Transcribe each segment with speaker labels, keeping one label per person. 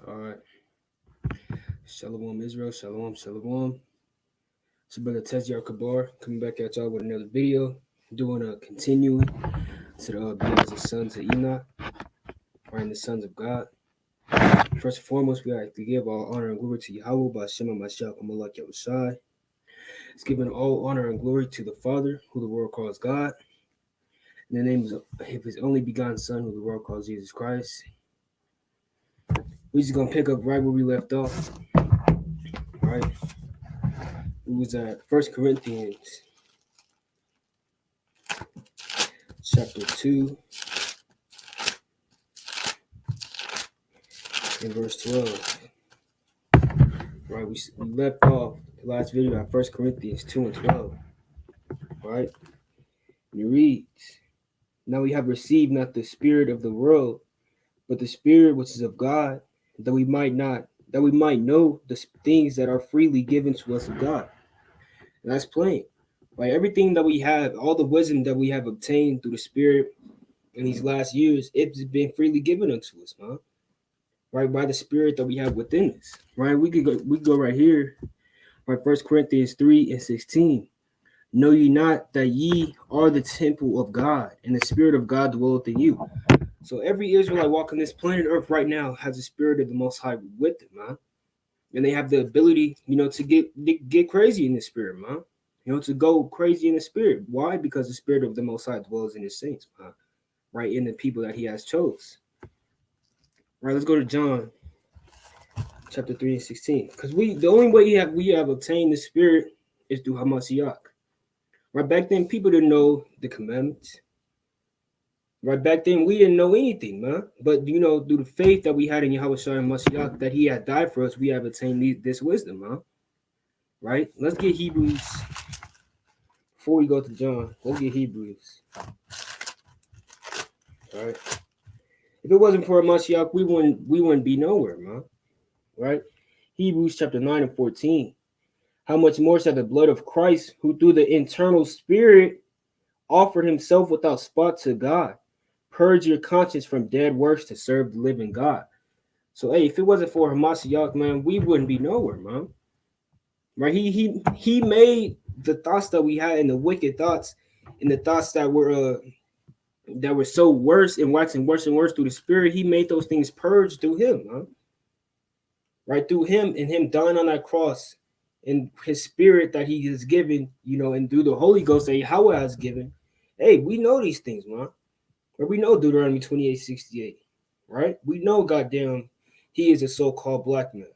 Speaker 1: All right. Shalom Israel. Shalom. Shalom. It's your brother Tezyar Kabar coming back at y'all with another video. Doing a continuing to the beings of sons of Enoch, or the sons of God. First and foremost, we have to give all honor and glory to Yahweh by Shema Mashiach Amalek Yahushai. It's giving all honor and glory to the Father, who the world calls God. In the name of his only begotten Son, who the world calls Jesus Christ. We're just gonna pick up right where we left off. Right? It was at 1 Corinthians chapter 2 and verse 12. Right? We left off the last video at 1 Corinthians 2 and 12. Right? And it reads, "Now we have received not the spirit of the world, but the spirit which is of God, that we might know the things that are freely given to us of God." And that's plain. Right? Everything that we have, all the wisdom that we have obtained through the Spirit in these last years, it's been freely given unto us, man. Right? By the Spirit that we have within us. Right? We go right here. Right, 1 Corinthians 3 and 16. "Know ye not that ye are the temple of God, and the Spirit of God dwelleth in you?" So every Israelite walking this planet Earth right now has the Spirit of the Most High with them, man. And they have the ability, to get crazy in the Spirit, man. To go crazy in the Spirit. Why? Because the Spirit of the Most High dwells in his saints, man. Right, in the people that he has chose. Right, let's go to John chapter 3 and 16. Because the only way we have obtained the Spirit is through Hamashiach. Right, back then people didn't know the commandments. Right, back then we didn't know anything, man. But through the faith that we had in Yahweh Shai and Mashiach, that he had died for us, we have attained this wisdom, man. Right? Let's get Hebrews. Before we go to John, let's get Hebrews. All right. If it wasn't for Mashiach, we wouldn't be nowhere, man. Right? Hebrews chapter 9 and 14. "How much more shall the blood of Christ, who through the internal spirit offered himself without spot to God, purge your conscience from dead works to serve the living God?" So, hey, if it wasn't for Hamashiach, man, we wouldn't be nowhere, man. Right? He made the thoughts that we had and the wicked thoughts and the thoughts that were so worse and waxing worse and worse through the Spirit. He made those things purge through him, man. Right? Through him and him dying on that cross and his Spirit that he has given, and through the Holy Ghost that Yahweh has given. Hey, we know these things, man. Right? We know Deuteronomy 28:68. Right? We know, goddamn, he is a so-called black man.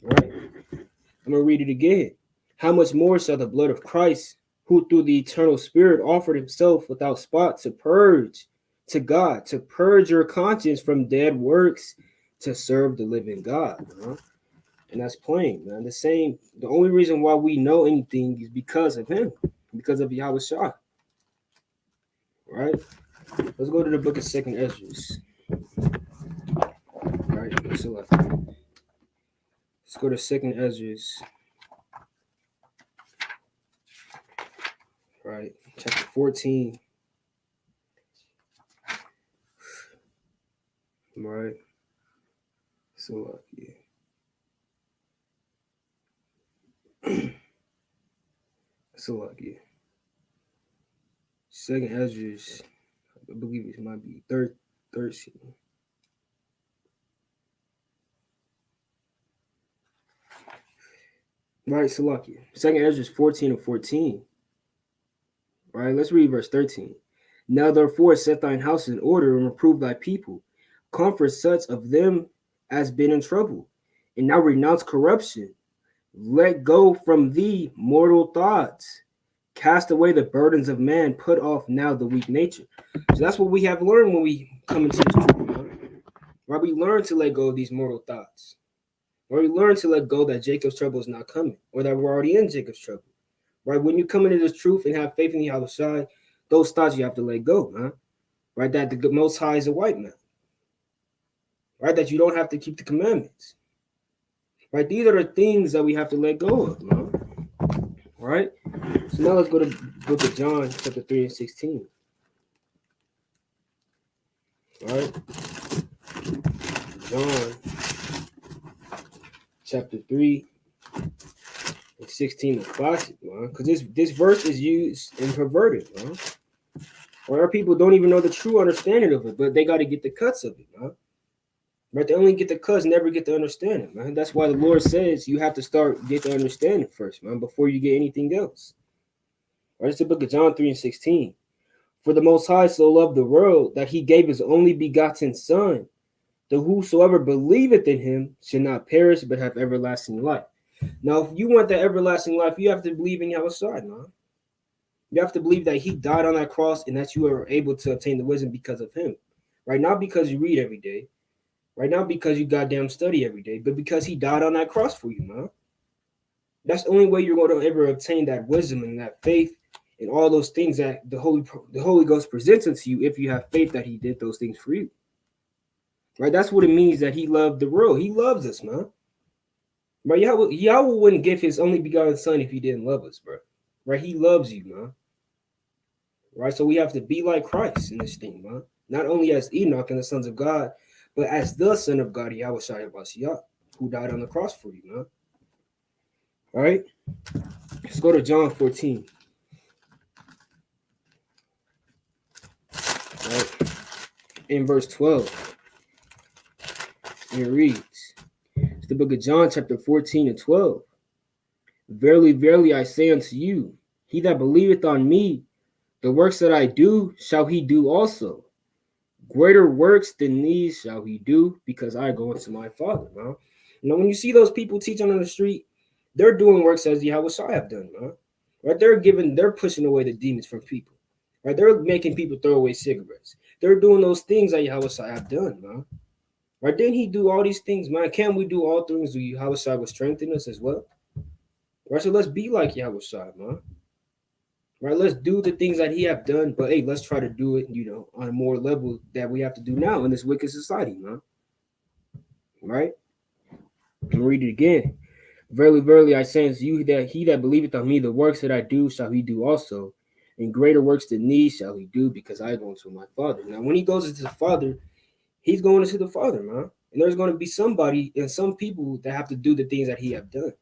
Speaker 1: Right? I'm going to read it again. "How much more shall the blood of Christ, who through the eternal Spirit offered himself without spot to purge to God, to purge your conscience from dead works to serve the living God." And that's plain, man. The only reason why we know anything is because of him, because of Yahweh Shah. Right? Let's go to the book of 2nd Ezra. All right, let's go to 2nd Ezra. Right, chapter 14. Right. So yeah. So yeah. 2nd Ezra, I believe it might be 13. Right, Salakia. 2nd Ezra 14 and 14. Right, let's read verse 13. "Now therefore set thine house in order and reprove thy people. Comfort such of them as been in trouble. And now renounce corruption. Let go from thee mortal thoughts. Cast away the burdens of man. Put off now the weak nature." So that's what we have learned when we come into this truth. Right, we learn to let go of these mortal thoughts. Or we learn to let go that Jacob's trouble is not coming, or that we're already in Jacob's trouble. Right? When you come into this truth and have faith in the other side, those thoughts you have to let go, man. Right? That the Most High is a white man. Right? That you don't have to keep the commandments. Right? These are the things that we have to let go of, man. Right? So now let's go to book of John, chapter 3 and 16. All right? John chapter 3 and 16 of classic, man. Because this verse is used and perverted, man. Or our people don't even know the true understanding of it, but they got to get the cuts of it, man. Right? They only get the cuts, never get the understanding, man. That's why the Lord says you have to get the understanding first, man, before you get anything else. Right? It's the book of John 3 and 16. For the Most High so loved the world that he gave his only begotten Son, that whosoever believeth in him should not perish but have everlasting life. Now, if you want that everlasting life, you have to believe in Yahweh, man. You have to believe that he died on that cross and that you are able to obtain the wisdom because of him. Right? Not because you read every day. Right? Not because you goddamn study every day, but because he died on that cross for you, man. That's the only way you're going to ever obtain that wisdom and that faith and all those things that the Holy Ghost presents unto you if you have faith that he did those things for you. Right? That's what it means that he loved the world. He loves us, man. But Yahweh wouldn't give his only begotten Son if he didn't love us, bro. Right? He loves you, man. Right? So we have to be like Christ in this thing, man. Not only as Enoch and the sons of God, but as the Son of God, Yahweh Shai Mashiach, who died on the cross for you, man. All right? Let's go to John 14. All right? In verse 12, it reads, it's the book of John, chapter 14 and 12. Verily, verily, I say unto you, he that believeth on me, the works that I do shall he do also. Greater works than these shall he do, because I go unto my Father, man. You know, when you see those people teaching on the street, they're doing works as Yahweh Shai have done, man. Right? They're pushing away the demons from people. Right? They're making people throw away cigarettes. They're doing those things that Yahweh Shai have done, man. Right? Didn't he do all these things, man? Can we do all things? Do Yahweh Shai will strengthen us as well? Right? So let's be like Yahweh Shai, man. Right, let's do the things that he have done, but hey, let's try to do it, you know, on a more level that we have to do now in this wicked society, man. Right? I'm read it again. Verily, verily, I say unto you that he that believeth on me, the works that I do shall he do also, and greater works than these shall he do, because I go unto my Father. Now, when he goes into the Father, he's going into the Father, man. And there's going to be somebody and some people that have to do the things that he have done,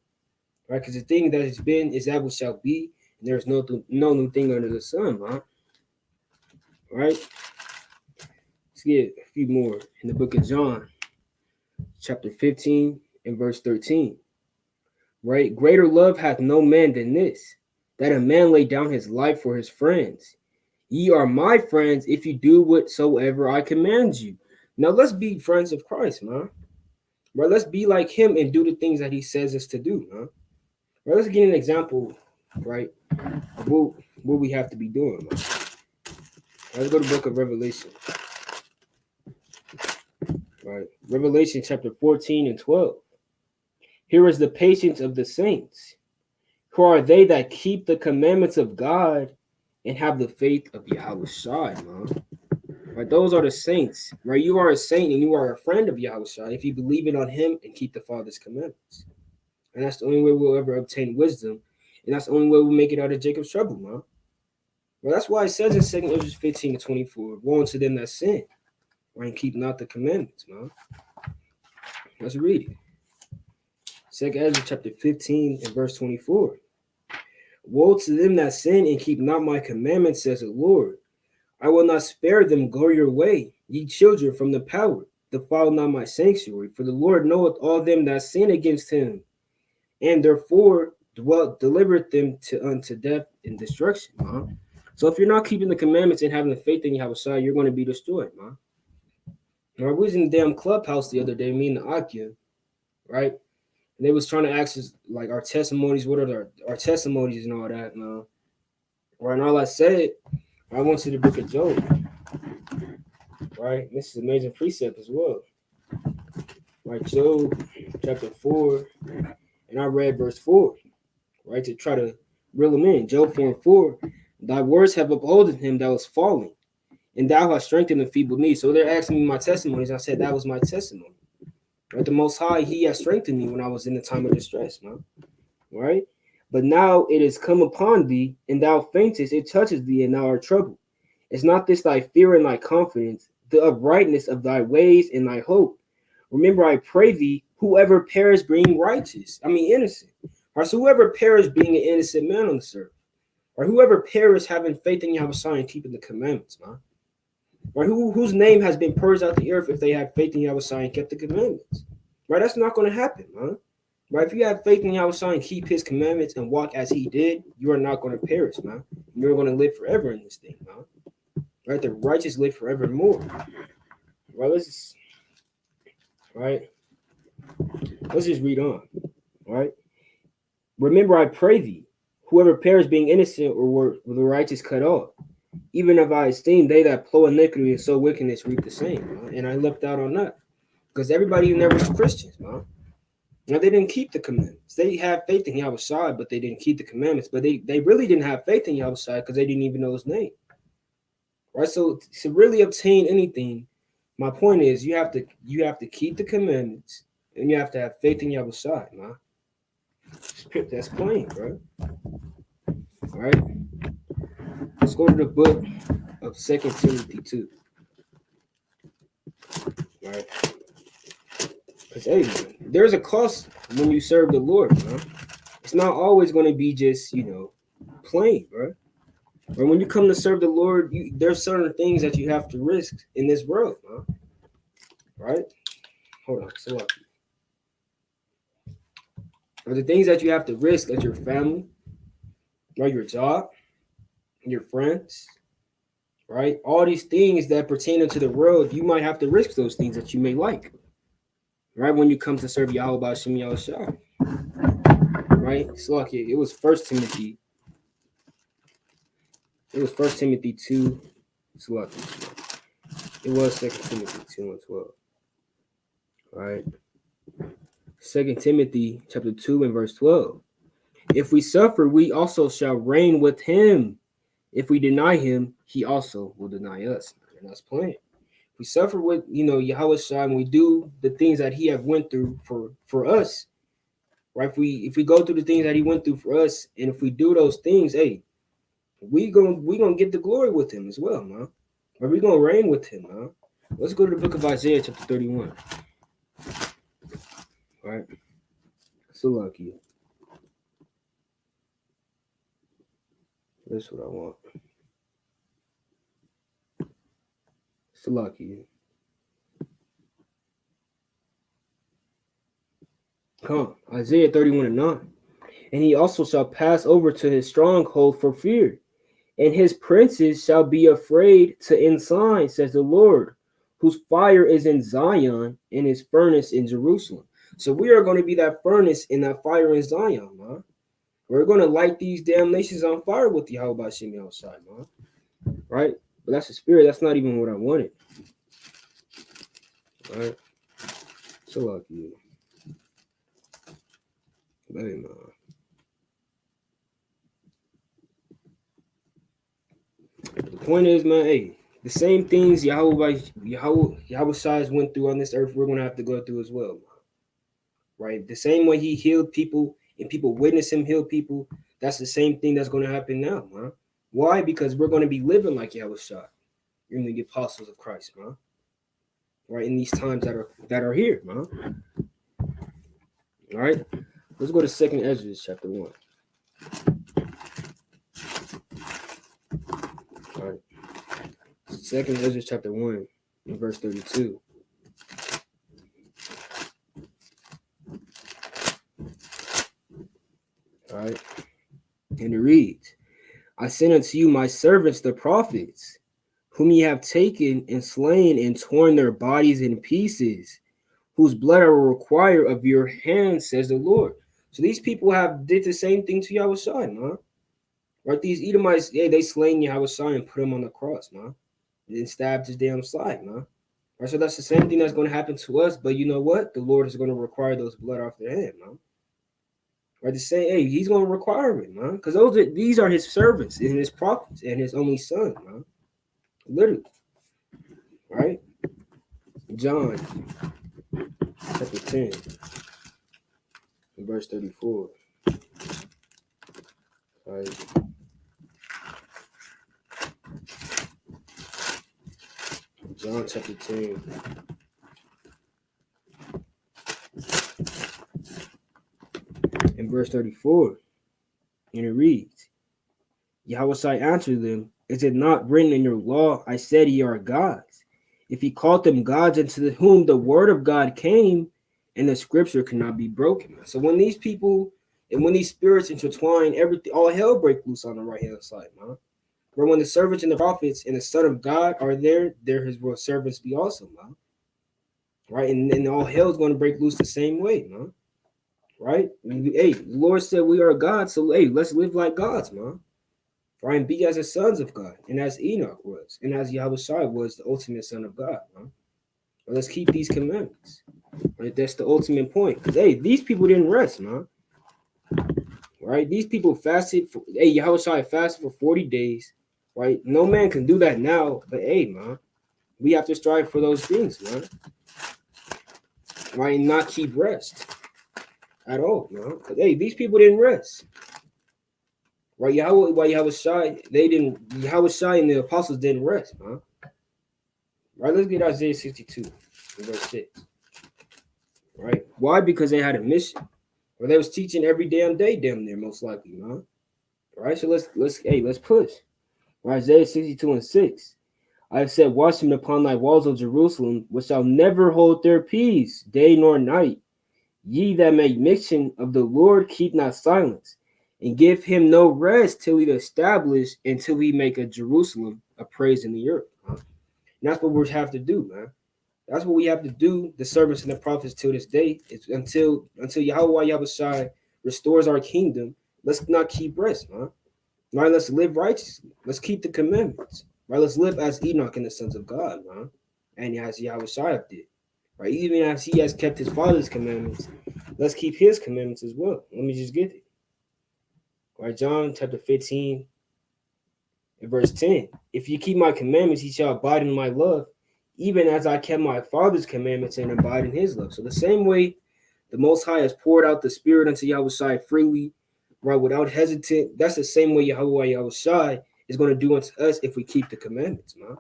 Speaker 1: right? Because the thing that has been is that which shall be. There's no new thing under the sun, man. All right? Let's get a few more in the book of John, chapter 15 and verse 13. Right? Greater love hath no man than this, that a man lay down his life for his friends. Ye are my friends if you do whatsoever I command you. Now let's be friends of Christ, man. Right? Let's be like him and do the things that he says us to do, man. Right? Let's get an example, right, of what we have to be doing, man. Let's go to the book of Revelation. Right. Revelation chapter 14 and 12. Here is the patience of the saints. Who are they that keep the commandments of God and have the faith of Yahweh Shai, man? Right. Those are the saints. Right. You are a saint and you are a friend of Yahweh Shai if you believe in on him and keep the Father's commandments. And that's the only way we'll ever obtain wisdom. And that's the only way we'll make it out of Jacob's trouble, man. Well, that's why it says in 2 Ezra 15 and 24, woe unto them that sin, right, and keep not the commandments, man. Let's read it. 2 Ezra chapter 15 and verse 24. Woe to them that sin and keep not my commandments, says the Lord. I will not spare them, go your way, ye children from the power, defile not my sanctuary, for the Lord knoweth all them that sin against him, and therefore delivereth them unto death and destruction, man. So if you're not keeping the commandments and having the faith in Yahweh Shai, you're going to be destroyed, man. Now, I was in the damn clubhouse the other day, me and the Akia, right? And they was trying to ask us, like, our testimonies, what are our testimonies and all that, man. Right, and all I said, I went to the book of Job, right? This is amazing precept as well. Right, Job chapter 4, and I read verse 4, right, to try to reel them in. Job 4 and 4, thy words have upholden him that was falling, and thou hast strengthened the feeble knees. So they're asking me my testimonies. I said that was my testimony. Right? The Most High, he has strengthened me when I was in the time of distress, man. Right? But now it is come upon thee, and thou faintest, it touches thee, and thou art troubled. Is not this thy fear and thy confidence, the uprightness of thy ways and thy hope? Remember, I pray thee, whoever perished being righteous, innocent. All right, so whoever perished being an innocent man on this earth, or whoever perished having faith in Yahweh and keeping the commandments, man. Right? Whose name has been purged out the earth if they have faith in Yahweh and kept the commandments. Right? That's not going to happen, man. Right? If you have faith in Yahweh and keep his commandments and walk as he did, you are not going to perish, man. You're going to live forever in this thing, man. Right? The righteous live forevermore. Right? Let's just read on. Right? Remember, I pray thee, whoever perished being innocent or were the righteous cut off. Even if I esteem they that plow iniquity and sow wickedness reap the same, man. And I left out on that. Because everybody in there was Christians, man. Now, they didn't keep the commandments. They had faith in Yahweh Shai, but they didn't keep the commandments. But they really didn't have faith in Yahweh Shai because they didn't even know his name. Right? So to really obtain anything, my point is you have to keep the commandments and you have to have faith in Yahweh Shai, man. That's plain, bro. All right. Let's go to the book of 2 Timothy 2. All right. Because, hey, man, there's a cost when you serve the Lord, man. It's not always going to be just, plain, bro. But when you come to serve the Lord, there's certain things that you have to risk in this world, man. Right? Hold on. So what? Are the things that you have to risk as your family, right? Your job, your friends, right? All these things that pertain to the world, you might have to risk those things that you may like, right? When you come to serve Yahweh B'Shem Yahushua, right? So like it was First Timothy. It was 1 Timothy 2. So like it was 2 Timothy 2:12. Right? 2 Timothy chapter 2 and verse 12. If we suffer, we also shall reign with him. If we deny him, he also will deny us. And that's plain. If we suffer with, Yahweh Shai, and we do the things that he have went through for us, right? If we go through the things that he went through for us, and if we do those things, hey, we gonna get the glory with him as well, man. Or we gonna reign with him, man. Let's go to the book of Isaiah, chapter 31. All right. So lucky. That's what I want. So lucky. Come, Isaiah 31:9. And he also shall pass over to his stronghold for fear, and his princes shall be afraid to ensign, says the Lord, whose fire is in Zion and his furnace in Jerusalem. So we are going to be that furnace and that fire in Zion, man. We're going to light these damn nations on fire with the Yahweh B'Shem outside, man. Right? But that's the spirit. That's not even what I wanted. All right? So lucky. Hey, man. The point is, man, hey, the same things Yahweh Shai went through on this earth, we're going to have to go through as well, man. Right? The same way he healed people and people witness him heal people, that's the same thing that's going to happen now, man. Why? Because we're going to be living like Yahweh Shai. You're going to be apostles of Christ, man. Right? In these times that are here, man. All right? Let's go to 2 Ezra chapter 1. All right. 2 Ezra chapter 1 and verse 32. All right. And it reads, I send unto you my servants, the prophets, whom ye have taken and slain and torn their bodies in pieces, whose blood I will require of your hands, says the Lord. So these people did the same thing to Yahweh Shai, man. Right? These Edomites, they slain Yahweh Shai and put him on the cross, man. And stabbed his damn side, man. Right? So that's the same thing that's going to happen to us. But you know what? The Lord is going to require those blood off their hand, man. Right? To say, hey, he's going to require it, man. Because these are his servants and his prophets and his only son, man. Literally. Right? John chapter 10 verse 34. Right? John chapter 10 verse 34, and it reads, Yahweh answered them, is it not written in your law, I said ye are gods? If he called them gods into whom the word of God came, and the scripture cannot be broken. So when these people and when these spirits intertwine, everything, all hell break loose on the right hand side, man. But when the servants and the prophets and the Son of God are there his will servants be also, man. Right? And all hell is going to break loose the same way, man. Right? Hey, the Lord said we are gods, so hey, let's live like gods, man. Right? And be as the sons of God, and as Enoch was, and as Yahweh was the ultimate son of God, man. Well, let's keep these commandments. Right? That's the ultimate point. Because hey, these people didn't rest, man. Right? These people fasted for Yahweh fasted for 40 days. Right? No man can do that now, but hey, man, we have to strive for those things, man. Right? And not keep rest at all, man. Because hey, these people didn't rest. Right? Yahweh they didn't, Yahweh and the apostles didn't rest, man. Right? Let's get Isaiah 62, verse 6. Right? Why? Because they had a mission. Or they was teaching every damn day, damn near, most likely, man. Right? So let's push. Right? Isaiah 62 and 6. I have set watchmen upon thy walls, O Jerusalem, which shall never hold their peace, day nor night. Ye that make mention of the Lord, keep not silence, and give him no rest till he establish, until he make a Jerusalem a praise in the earth. Huh? And that's what we have to do, man. That's what we have to do, the servants and the prophets, till this day. It's until Yahweh restores our kingdom. Let's not keep rest, man. Right? Let's live righteously. Let's keep the commandments. Right? Let's live as Enoch and the sons of God, man. And as Yahweh did. Right? Even as he has kept his father's commandments, let's keep his commandments as well. Let me just get it. Right? John chapter 15 and verse 10. If you keep my commandments, ye shall abide in my love, even as I kept my father's commandments and abide in his love. So the same way the Most High has poured out the Spirit unto Yahweh freely, right, without hesitant, that's the same way Yahweh is going to do unto us if we keep the commandments, man.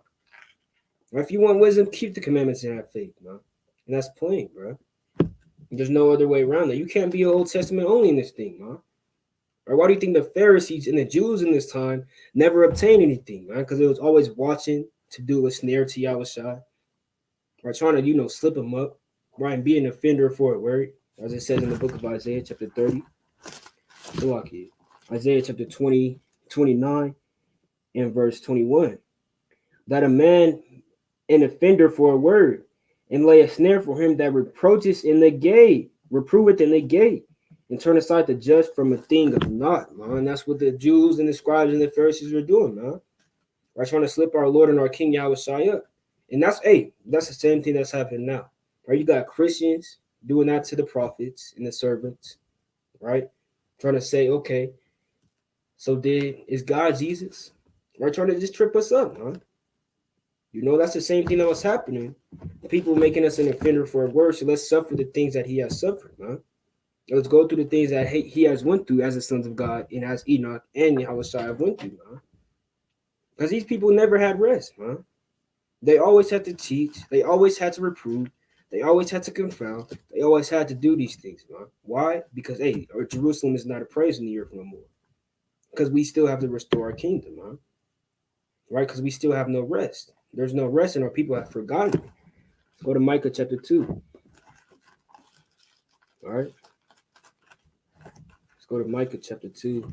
Speaker 1: Right? If you want wisdom, keep the commandments and have faith, man. And that's plain, bro. There's no other way around that. You can't be Old Testament only in this thing, man. Or why do you think the Pharisees and the Jews in this time never obtained anything, man? Because it was always watching to do a snare to Yahweh, right? Trying to, slip them up, right? And be an offender for a word, as it says in the book of Isaiah, chapter 30. So Isaiah chapter 29 and verse 21. That a man an offender for a word, and lay a snare for him that reproveth in the gate, and turn aside the just from a thing of naught, man. That's what the Jews and the scribes and the Pharisees were doing, man. Right, trying to slip our Lord and our King Yahweh up. And that's the same thing that's happening now. Right? You got Christians doing that to the prophets and the servants, right? Trying to say, okay, so is God Jesus? Right? Trying to just trip us up, man. That's the same thing that was happening. People making us an offender for a word, so let's suffer the things that he has suffered, man. Let's go through the things that he has went through as the sons of God and as Enoch and Yahweh have went through, man. Because these people never had rest, man. They always had to teach. They always had to reprove. They always had to confound. They always had to do these things, man. Why? Because, Jerusalem is not a praise in the earth no more. Because we still have to restore our kingdom, man. Right? Because we still have no rest. There's no rest, and our people have forgotten it. Go to Micah chapter 2. All right? Let's go to Micah chapter 2.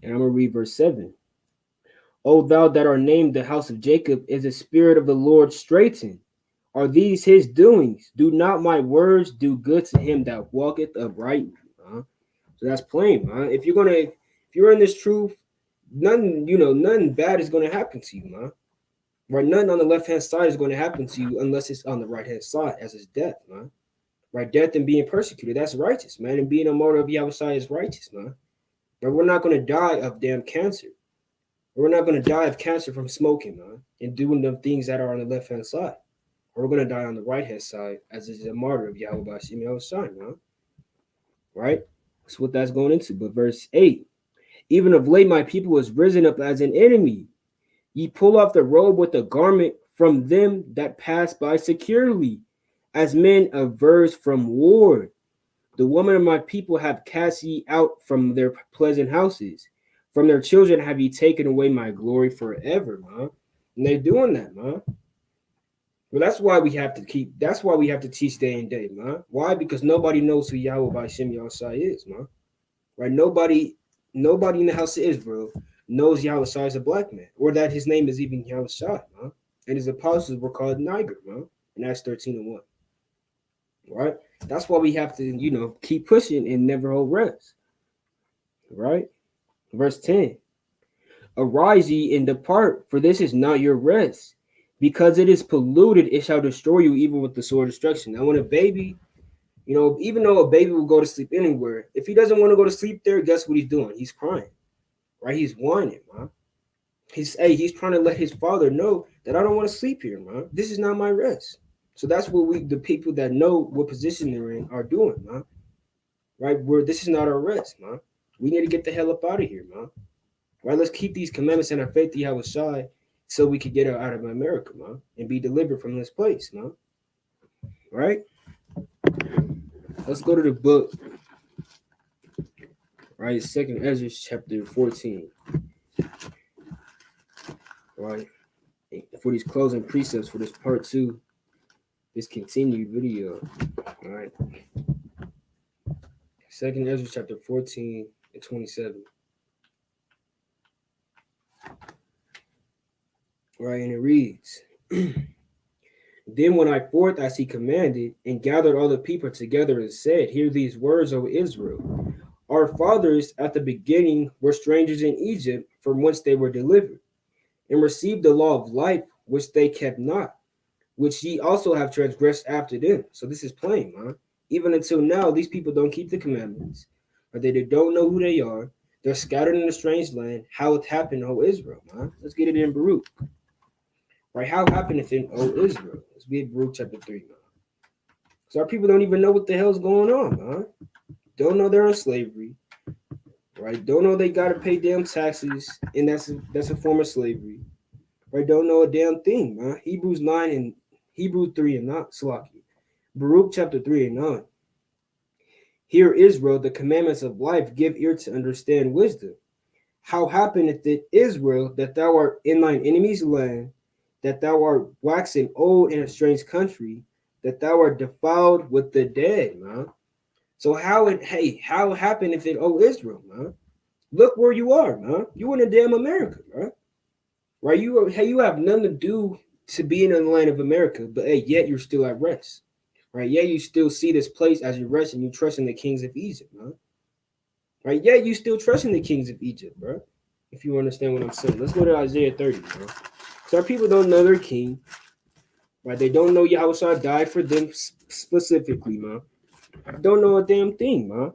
Speaker 1: And I'm going to read verse 7. O thou that art named the house of Jacob, is the spirit of the Lord straitened? Are these his doings? Do not my words do good to him that walketh uprightly? So that's plain, man. If you're in this truth, nothing bad is gonna happen to you, man. Right? Nothing on the left-hand side is going to happen to you unless it's on the right-hand side, as it's death, man. Right? Death and being persecuted, that's righteous, man. And being a martyr of Yahweh is righteous, man. But we're not going to die of damn cancer. We're not going to die of cancer from smoking, man, and doing the things that are on the left-hand side. Or we're going to die on the right-hand side as is a martyr of Yahweh, man. Right? That's what that's going into. But verse 8, even of late my people was risen up as an enemy. Ye pull off the robe with the garment from them that pass by securely, as men averse from war. The women of my people have cast ye out from their pleasant houses. From their children have ye taken away my glory forever, man. And they're doing that, man. Well, that's why we have to teach day and day, man. Why? Because nobody knows who Yahweh by Shem Yahusai is, man. Right? Nobody in the house of Israel knows Yahweh is a black man, or that his name is even Yahweh, man. And his apostles were called Niger, man, in Acts 13:1. Right? That's why we have to, keep pushing and never hold rest. Right? Verse 10. Arise ye and depart, for this is not your rest. Because it is polluted, it shall destroy you even with the sword of destruction. Now, when a baby, even though a baby will go to sleep anywhere, if he doesn't want to go to sleep there, guess what he's doing? He's crying, right? He's whining, man. He's trying to let his father know that I don't want to sleep here, man. This is not my rest. So that's what the people that know what position they're in are doing, man. Right? This is not our rest, man. We need to get the hell up out of here, man. Right? Let's keep these commandments and our faith to Yahweh Shai so we could get out of America, man, and be delivered from this place, man. Right? Let's go to the book. Right? 2nd Ezra chapter 14. Right? For these closing precepts for this part 2, this continued video. All right. 2nd Ezra chapter 14 and 27. Right, and it reads, Then went I forth as he commanded, and gathered all the people together and said, Hear these words, O Israel. Our fathers at the beginning were strangers in Egypt, from whence they were delivered, and received the law of life, which they kept not, which ye also have transgressed after them. So this is plain, man. Even until now, these people don't keep the commandments, or they don't know who they are. They're scattered in a strange land. How it happened, O Israel, man? Let's get it in Baruch. Right? How happened it in, O Israel? Let's be at Baruch chapter 3, man. So our people don't even know what the hell's going on, man. Don't know they're in slavery. Right? Don't know they gotta pay damn taxes, and that's a form of slavery. Right? Don't know a damn thing, man. Hebrews 9 and Hebrews 3 and 9. Salaki. Baruch chapter 3 and 9. Hear Israel, the commandments of life, give ear to understand wisdom. How happeneth it, Israel, that thou art in thine enemy's land, that thou art waxen old in a strange country, that thou art defiled with the dead, man? So how happened if it, O Israel, man? Look where you are, man. You in a damn America, man. Right? You have nothing to do to be in the land of America, but yet you're still at rest. Right? Yeah, you still see this place as your rest, and you trust in the kings of Egypt, man. Right? Yeah, you still trust in the kings of Egypt, bro. If you understand what I'm saying. Let's go to Isaiah 30, bro. So our people don't know their king. Right? They don't know Yahweh died for them specifically, man. Don't know a damn thing, man.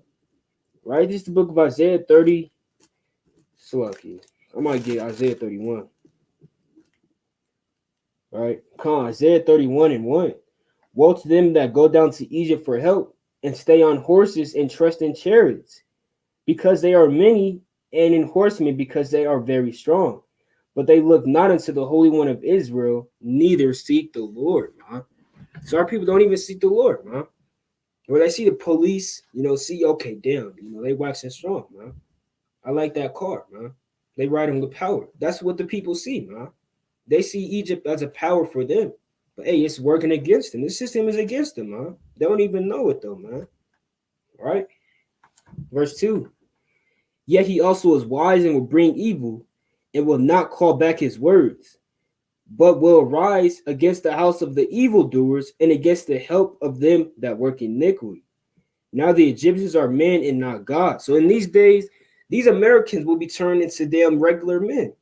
Speaker 1: Right? This is the book of Isaiah 30. So lucky. I might get Isaiah 31. Right? Come on, Isaiah 31 and 1. Woe to them that go down to Egypt for help, and stay on horses and trust in chariots, because they are many, and in horsemen, because they are very strong. But they look not unto the Holy One of Israel, neither seek the Lord, man. So our people don't even seek the Lord, man. When they see the police, okay, damn, they waxing strong, man. I like that car, man. They ride them with power. That's what the people see, man. They see Egypt as a power for them. But hey, it's working against them. The system is against them, man. They don't even know it though, man. All right? Verse 2. Yet he also is wise and will bring evil, and will not call back his words, but will arise against the house of the evildoers, and against the help of them that work iniquity. Now the Egyptians are men and not God. So in these days, these Americans will be turned into damn regular men.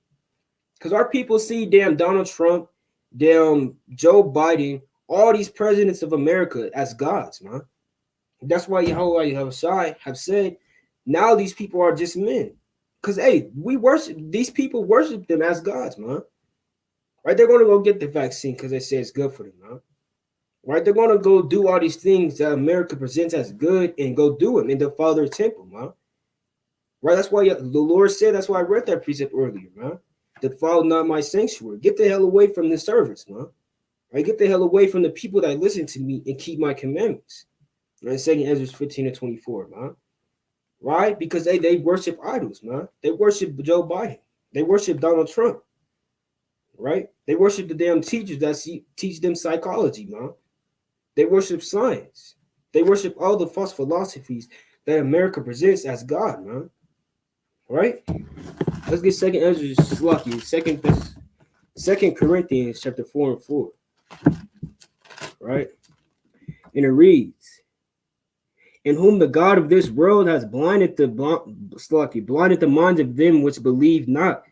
Speaker 1: Because our people see damn Donald Trump, damn Joe Biden, all these presidents of America as gods, man. That's why Yahweh have said, now these people are just men. Because, hey, these people worship them as gods, man. Right? They're going to go get the vaccine because they say it's good for them, man. Right? They're going to go do all these things that America presents as good and go do it in the Father's temple, man. Right? That's why the Lord said, that's why I read that precept earlier, man. Defile not my sanctuary. Get the hell away from the servants, man. Right? Get the hell away from the people that listen to me and keep my commandments. And second Ezra 15 and 24, man. Right? Because they worship idols, man. They worship Joe Biden. They worship Donald Trump. Right? They worship the damn teachers that teach them psychology, man. They worship science. They worship all the false philosophies that America presents as God, man. Right? Let's get second Ezra's lucky. Second Corinthians chapter 4 and 4. Right? And it reads, in whom the God of this world has blinded the minds of them which believe not,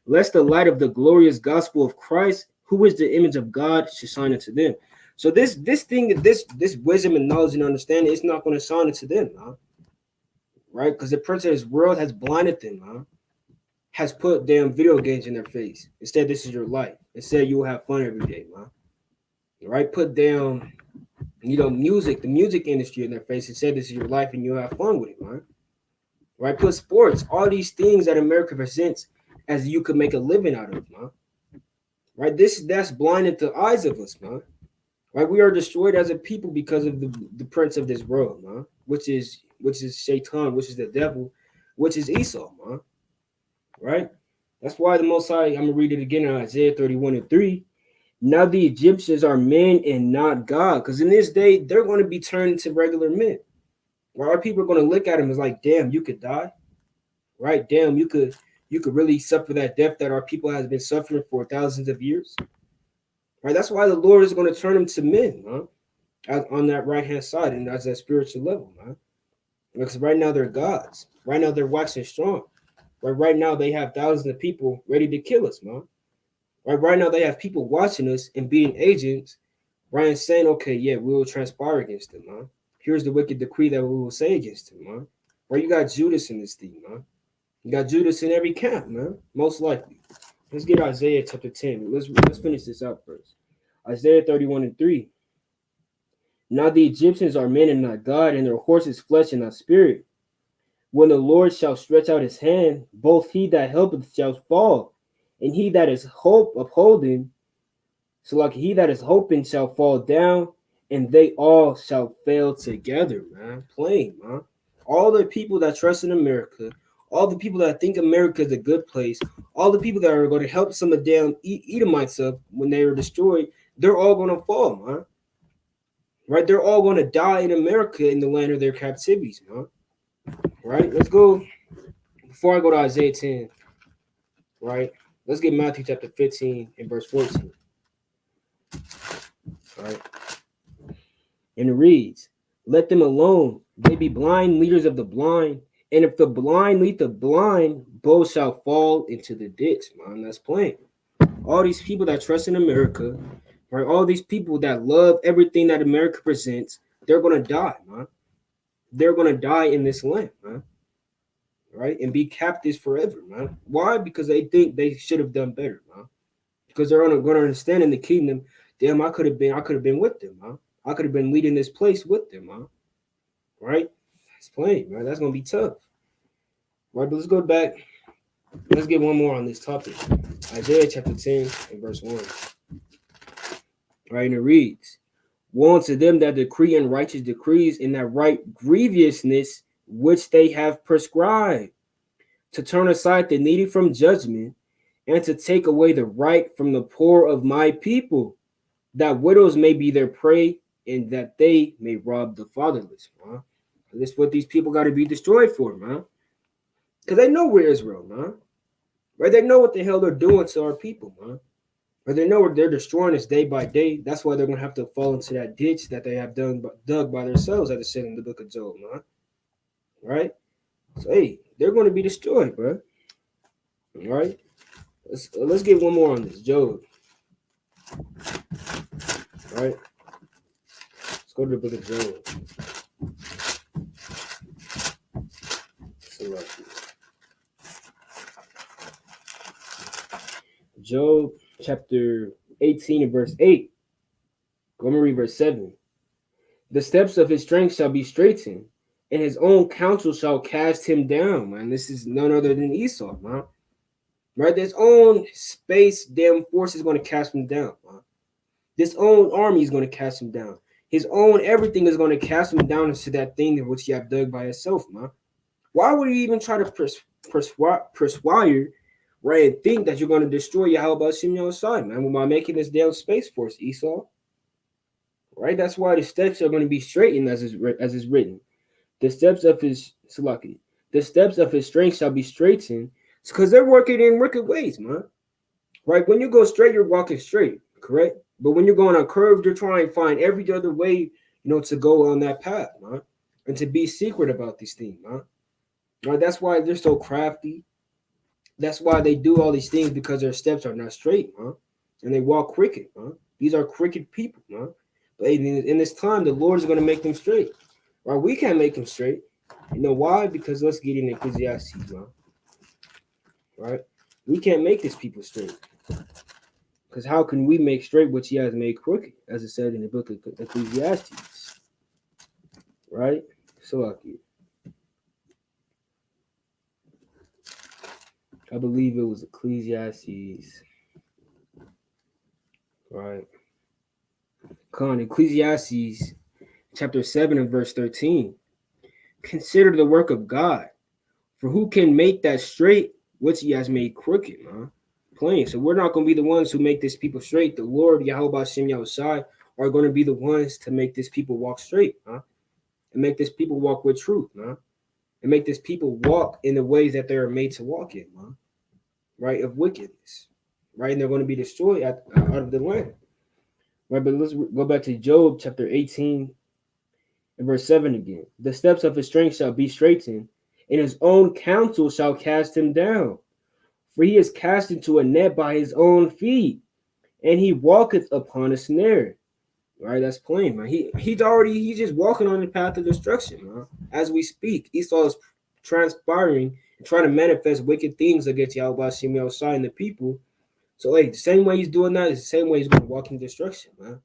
Speaker 1: lest the light of the glorious gospel of Christ, who is the image of God, should shine unto them. So this wisdom and knowledge and understanding is not going to shine unto them, man. Right? Because the prince of this world has blinded them, man. Has put damn video games in their face. Instead, this is your life. Instead, you will have fun every day, man. Right? Put down, the music industry in their face and said this is your life and you'll have fun with it, man. Right? Put sports, all these things that America presents as you could make a living out of, man. Right? That's blinded the eyes of us, man. Right? We are destroyed as a people because of the prince of this world, man. Which is Shaitan, which is the devil, which is Esau, man. Right? That's why the Most High, I'm gonna read it again in Isaiah 31 and 3. Now the Egyptians are men and not God, because in this day they're going to be turned into regular men. Right? Our people are going to look at them as like, damn, you could die. Right? Damn, you could really suffer that death that our people has been suffering for thousands of years. Right? That's why the Lord is going to turn them to men, man, on that right hand side and as that spiritual level, man. Because right now they're gods. Right now they're waxing strong. Right now they have thousands of people ready to kill us, man. Right now they have people watching us and being agents, right, and saying, okay, yeah, we will transpire against them, man. Here's the wicked decree that we will say against them, man. Right, you got Judas in this thing, man. You got Judas in every camp, man, most likely. Let's get Isaiah chapter 10. Let's finish this out first. Isaiah 31 and 3. Now the Egyptians are men and not God, and their horses flesh and not spirit. When the Lord shall stretch out his hand, both he that helpeth shall fall, and he that is upholding, so like he that is hoping shall fall down, and they all shall fail together, man. Plain, man. All the people that trust in America, all the people that think America is a good place, all the people that are going to help some of the damn Edomites up when they are destroyed, they're all going to fall, man. Right? They're all going to die in America in the land of their captivities, man. Right? Let's go. Before I go to Isaiah 10, right? Let's get Matthew chapter 15 and verse 14. Right? And it reads, let them alone. They be blind leaders of the blind. And if the blind lead the blind, both shall fall into the ditch, man. That's plain. All these people that trust in America, right? All these people that love everything that America presents, they're going to die, man. They're going to die in this land, man. Right? And be captives forever, man. Why? Because they think they should have done better, man. Because they're going to understand in the kingdom, damn, I could have been with them, man. I could have been leading this place with them, man. Right? That's plain, man. That's going to be tough. Right, but let's go back. Let's get one more on this topic. Isaiah chapter 10 and verse 1. Right, and it reads, woe unto them that decree unrighteous decrees in that right grievousness which they have prescribed, to turn aside the needy from judgment, and to take away the right from the poor of my people, that widows may be their prey, and that they may rob the fatherless, man. This is what these people got to be destroyed for, man. Because they know we're Israel, man. Right? They know what the hell they're doing to our people, man. Or they know they're destroying us day by day. That's why they're going to have to fall into that ditch that they have dug by themselves, as it said in the book of Job, man. Right? So, hey, they're going to be destroyed, bro. All right? Let's get one more on this. Job. All right? Let's go to the book of Job. Job chapter 18 and verse 8. Go and read verse 7. The steps of his strength shall be straightened, and his own counsel shall cast him down, man. This is none other than Esau, man. Right? His own space, damn force is going to cast him down, man. This own army is going to cast him down. His own everything is going to cast him down into that thing which he have dug by himself, man. Why would you even try to persuade, right, and think that you're going to destroy Yahweh Shimon side, man, by making this damn space force, Esau? Right? That's why the steps are going to be straightened as is written. The steps of his Salaki. The steps of his strength shall be straightened. It's because they're working in wicked ways, man. Right? When you go straight, you're walking straight, correct? But when you're going on curved, you're trying to find every other way, to go on that path, man. And to be secret about these things, man. Right? That's why they're so crafty. That's why they do all these things, because their steps are not straight, man. And they walk crooked, man. These are crooked people, man. But in this time, the Lord is going to make them straight. Right? We can't make them straight. You know why? Because let's get in Ecclesiastes, man. Right? We can't make these people straight. Because how can we make straight what he has made crooked, as it said in the book of Ecclesiastes? Right? So I believe it was Ecclesiastes. Right? Come on, Ecclesiastes chapter 7 and verse 13. Consider the work of God, for who can make that straight which he has made crooked, man? Plain. So we're not going to be the ones who make this people straight. The Lord, Yahweh Shem Yahushai, are going to be the ones to make this people walk straight, huh? And make this people walk with truth, huh? And make this people walk in the ways that they are made to walk in, huh? Right? Of wickedness, right? And they're going to be destroyed out of the land, right? But let's go back to Job chapter 18 and verse 7 again. The steps of his strength shall be straightened, and his own counsel shall cast him down. For he is cast into a net by his own feet, and he walketh upon a snare. Right, that's plain, man. He's just walking on the path of destruction, man. As we speak, Esau is transpiring and trying to manifest wicked things against Yahweh Shem Yahushai and the people. So, like, the same way he's doing that is the same way he's going to walk in destruction, man.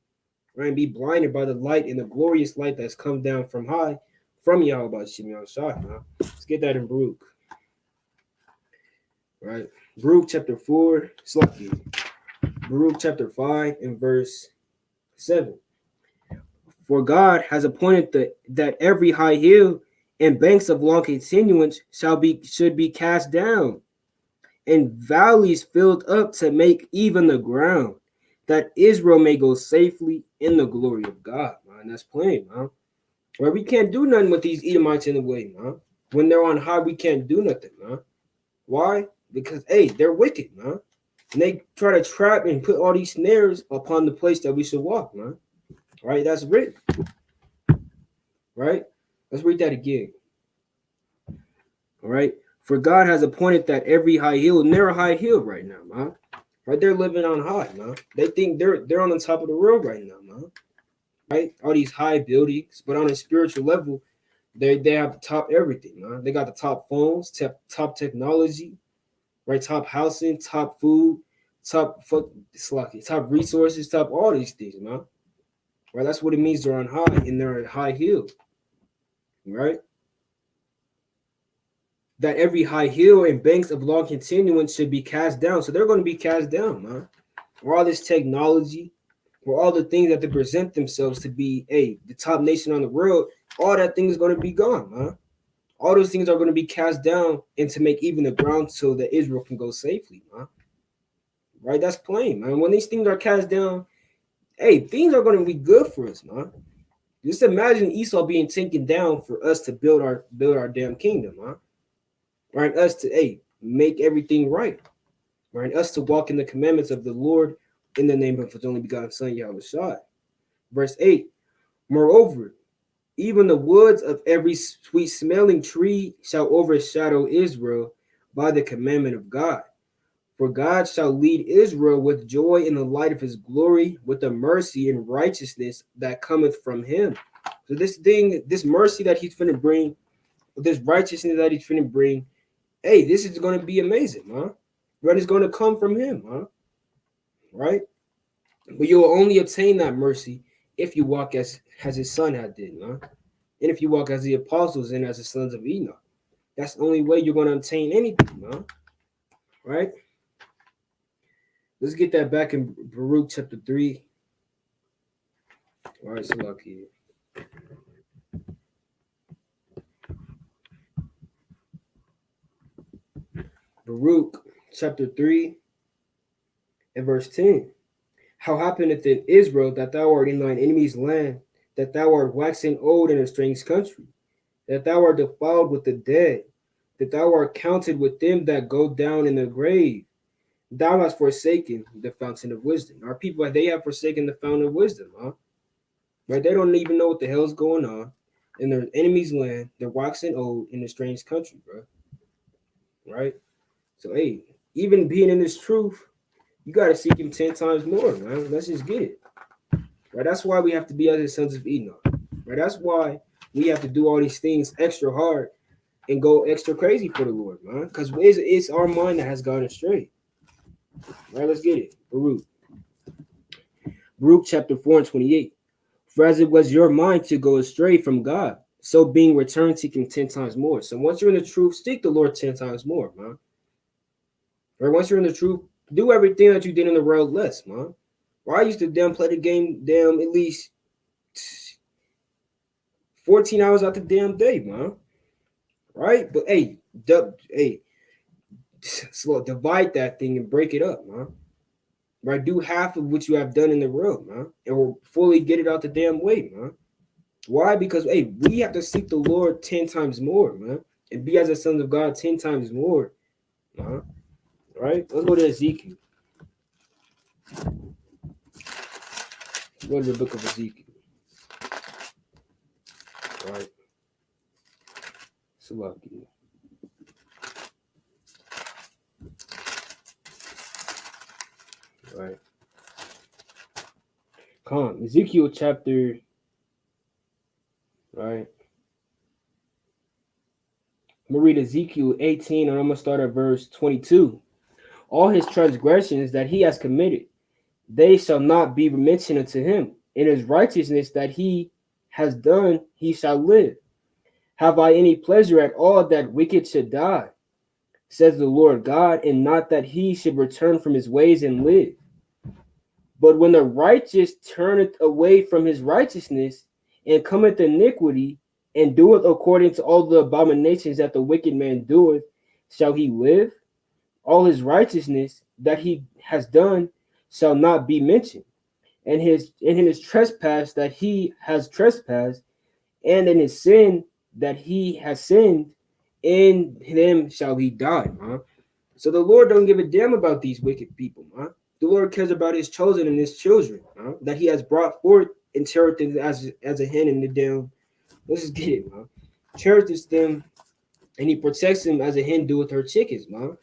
Speaker 1: Right, and be blinded by the light and the glorious light that's come down from high from Yahweh Shem Yahushai, man. Let's get that in Baruch. Right, Baruch chapter 4, Baruch chapter 5 and verse 7. For God has appointed that every high hill and banks of long continuance should be cast down, and valleys filled up to make even the ground, that Israel may go safely in the glory of God. Man, that's plain, man. Well, we can't do nothing with these Edomites in the way, man. When they're on high, we can't do nothing, man. Why? Because, hey, they're wicked, man. And they try to trap and put all these snares upon the place that we should walk, man. Right? That's written. Right? Let's read that again. All right. For God has appointed that every high hill, and they're a high hill right now, man. Right? They're living on high, man. They think they're on the top of the world right now, man. Right? All these high buildings, but on a spiritual level, they have the top everything, man. They got the top phones, top technology, right? Top housing, top food, top resources, top all these things, man. Right? That's what it means they're on high, and they're at high hill. Right? That every high hill and banks of long continuance should be cast down. So they're going to be cast down, man. For all this technology, for all the things that they present themselves to be, the top nation on the world, all that thing is going to be gone, man. All those things are going to be cast down and to make even the ground so that Israel can go safely, man. Right? That's plain, man. When these things are cast down, things are going to be good for us, man. Just imagine Esau being taken down for us to build our damn kingdom, man. Right? Us to make everything right. Right? Us to walk in the commandments of the Lord in the name of his only begotten Son, Yahushua. Verse 8. Moreover, even the woods of every sweet smelling tree shall overshadow Israel by the commandment of God. For God shall lead Israel with joy in the light of his glory, with the mercy and righteousness that cometh from him. So this mercy that he's finna bring, this righteousness that he's finna bring, this is going to be amazing, huh? Right? It's going to come from him, huh? Right? But you will only obtain that mercy if you walk as his son had did, huh? And if you walk as the apostles and as the sons of Enoch. That's the only way you're going to obtain anything, huh? Right? Let's get that back in Baruch chapter 3 All right, Salaki. Baruch chapter 3 and verse 10. How happeneth in Israel that thou art in thine enemy's land, that thou art waxing old in a strange country, that thou art defiled with the dead, that thou art counted with them that go down in the grave. Thou hast forsaken the fountain of wisdom. Our people, they have forsaken the fountain of wisdom, huh? Right? They don't even know what the hell's going on in their enemy's land. They're waxing old in a strange country, bro. Right? So, hey, even being in this truth, you got to seek him 10 times more, man. Let's just get it. Right? That's why we have to be other sons of Enoch. Right? That's why we have to do all these things extra hard and go extra crazy for the Lord, man. Because it's our mind that has gone astray. Right? Let's get it. Baruch chapter 4 and 28. For as it was your mind to go astray from God, so being returned, seek him 10 times more. So once you're in the truth, seek the Lord 10 times more, man. Right? Once you're in the truth, do everything that you did in the world less, man. Well, I used to play the game at least 14 hours out the damn day, man. Right? But hey, divide that thing and break it up, man. Right? Do half of what you have done in the world, man. And we'll fully get it out the damn way, man. Why? Because hey, we have to seek the Lord 10 times more, man. And be as the sons of God 10 times more. Man. Right? Let's go to Ezekiel. Let's go to the book of Ezekiel. Right. Salaki. Right. Come on. Ezekiel chapter. Right. I'm going to read Ezekiel 18 and I'm going to start at verse 22. All his transgressions that he has committed, they shall not be mentioned unto him. In his righteousness that he has done, he shall live. Have I any pleasure at all that wicked should die, says the Lord God, and not that he should return from his ways and live? But when the righteous turneth away from his righteousness, and cometh iniquity, and doeth according to all the abominations that the wicked man doeth, shall he live? All his righteousness that he has done shall not be mentioned, and in his trespass that he has trespassed, and in his sin that he has sinned, in them shall he die, man. So the Lord don't give a damn about these wicked people, man. The Lord cares about his chosen and his children, man, that he has brought forth and cherished as a hen in the damn. Let's just get it, man. Cherishes them, and he protects them as a hen do with her chickens, man.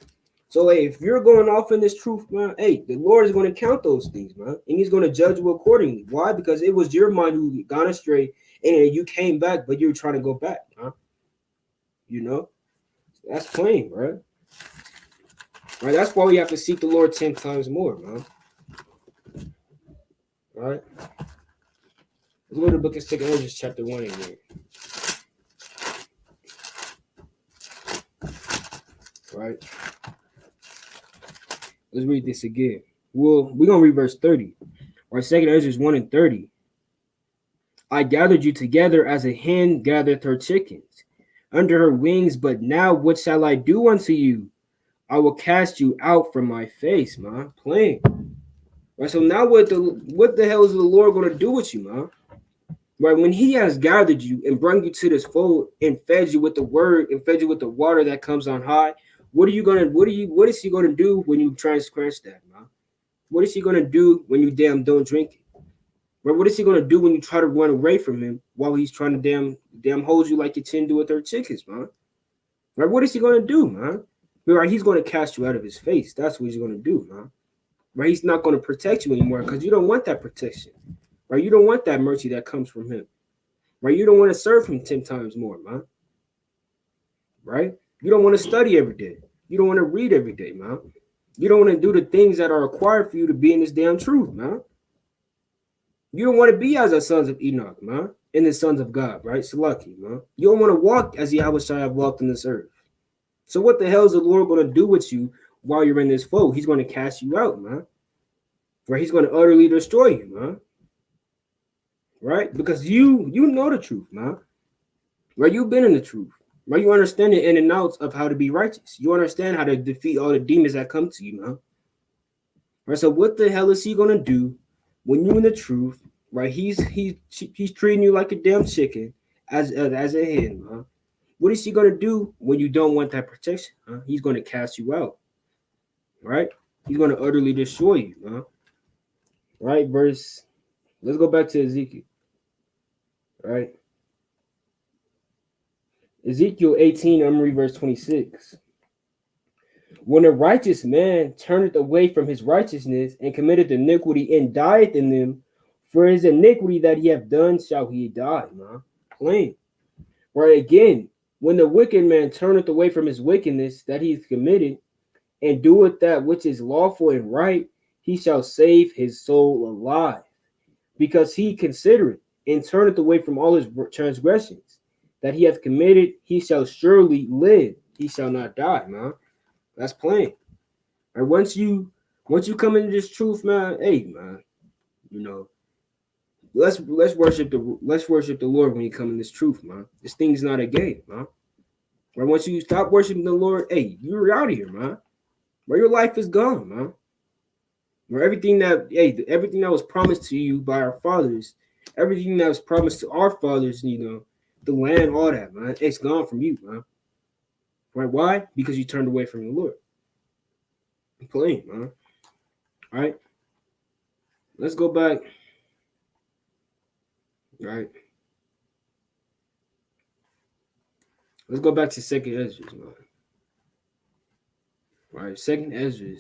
Speaker 1: So, hey, if you're going off in this truth, man, hey, the Lord is going to count those things, man, and he's going to judge you accordingly. Why? Because it was your mind who gone astray, and you came back, but you were trying to go back, huh? You know, that's plain, right? Right. That's why we have to seek the Lord 10 times more, man. Right. Let's go to the book of 2 Ezra, chapter 1 again. Right. Let's read this again. We're gonna read verse 30. Right, 2 Ezra 1 and 30. I gathered you together as a hen gathereth her chickens under her wings, but now what shall I do unto you? I will cast you out from my face, man. Plain. Right. So now what the hell is the Lord gonna do with you, man? Right, when he has gathered you and brought you to this fold and fed you with the word and fed you with the water that comes on high, what is he gonna do when you transgress that, man? What is he gonna do when you damn don't drink it? Right, what is he gonna do when you try to run away from him while he's trying to damn hold you like your chin do with her chickens, man? Right, what is he gonna do, man? Right, he's gonna cast you out of his face. That's what he's gonna do, man. Right, he's not gonna protect you anymore because you don't want that protection. Right, you don't want that mercy that comes from him. Right, you don't want to serve him 10 times more, man. Right, you don't want to study every day. You don't want to read every day, man. You don't want to do the things that are required for you to be in this damn truth, man. You don't want to be as the sons of Enoch, man, and the sons of God, right? Salaki, man. You don't want to walk as Yahweh Shai have walked in this earth. So what the hell is the Lord going to do with you while you're in this fold? He's going to cast you out, man. Right? He's going to utterly destroy you, man. right? Because you know the truth, man. Right? You've been in the truth. Right? You understand the in and outs of how to be righteous. You understand how to defeat all the demons that come to you, man. Right? So what the hell is he gonna do when you in the truth? Right? He's treating you like a damn chicken as a hen, man. What is he gonna do when you don't want that protection? Huh? He's gonna cast you out, right? He's gonna utterly destroy you, huh? Right? Verse. Let's go back to Ezekiel. Right? Ezekiel 18, I'm gonna read verse 26. When a righteous man turneth away from his righteousness and committeth iniquity and dieth in them, for his iniquity that he hath done shall he die, man. Plain. Right? Again, when the wicked man turneth away from his wickedness that he hath committed, and doeth that which is lawful and right, he shall save his soul alive, because he considereth and turneth away from all his transgressions that he hath committed. He shall surely live; he shall not die, man. That's plain. And once you come into this truth, man, hey, man, you know, let's worship the Lord when you come in this truth, man. This thing's not a game, man. Right? Once you stop worshiping the Lord, hey, you're out of here, man. Where your life is gone, man. Where everything that was promised to you by our fathers, everything that was promised to our fathers, you know, the land, all that, man, it's gone from you, man. Right? Why? Because you turned away from the Lord. Plain, man. All right. Let's go back. All right. Let's go back to Second Ezra, man. All right, Second Ezra,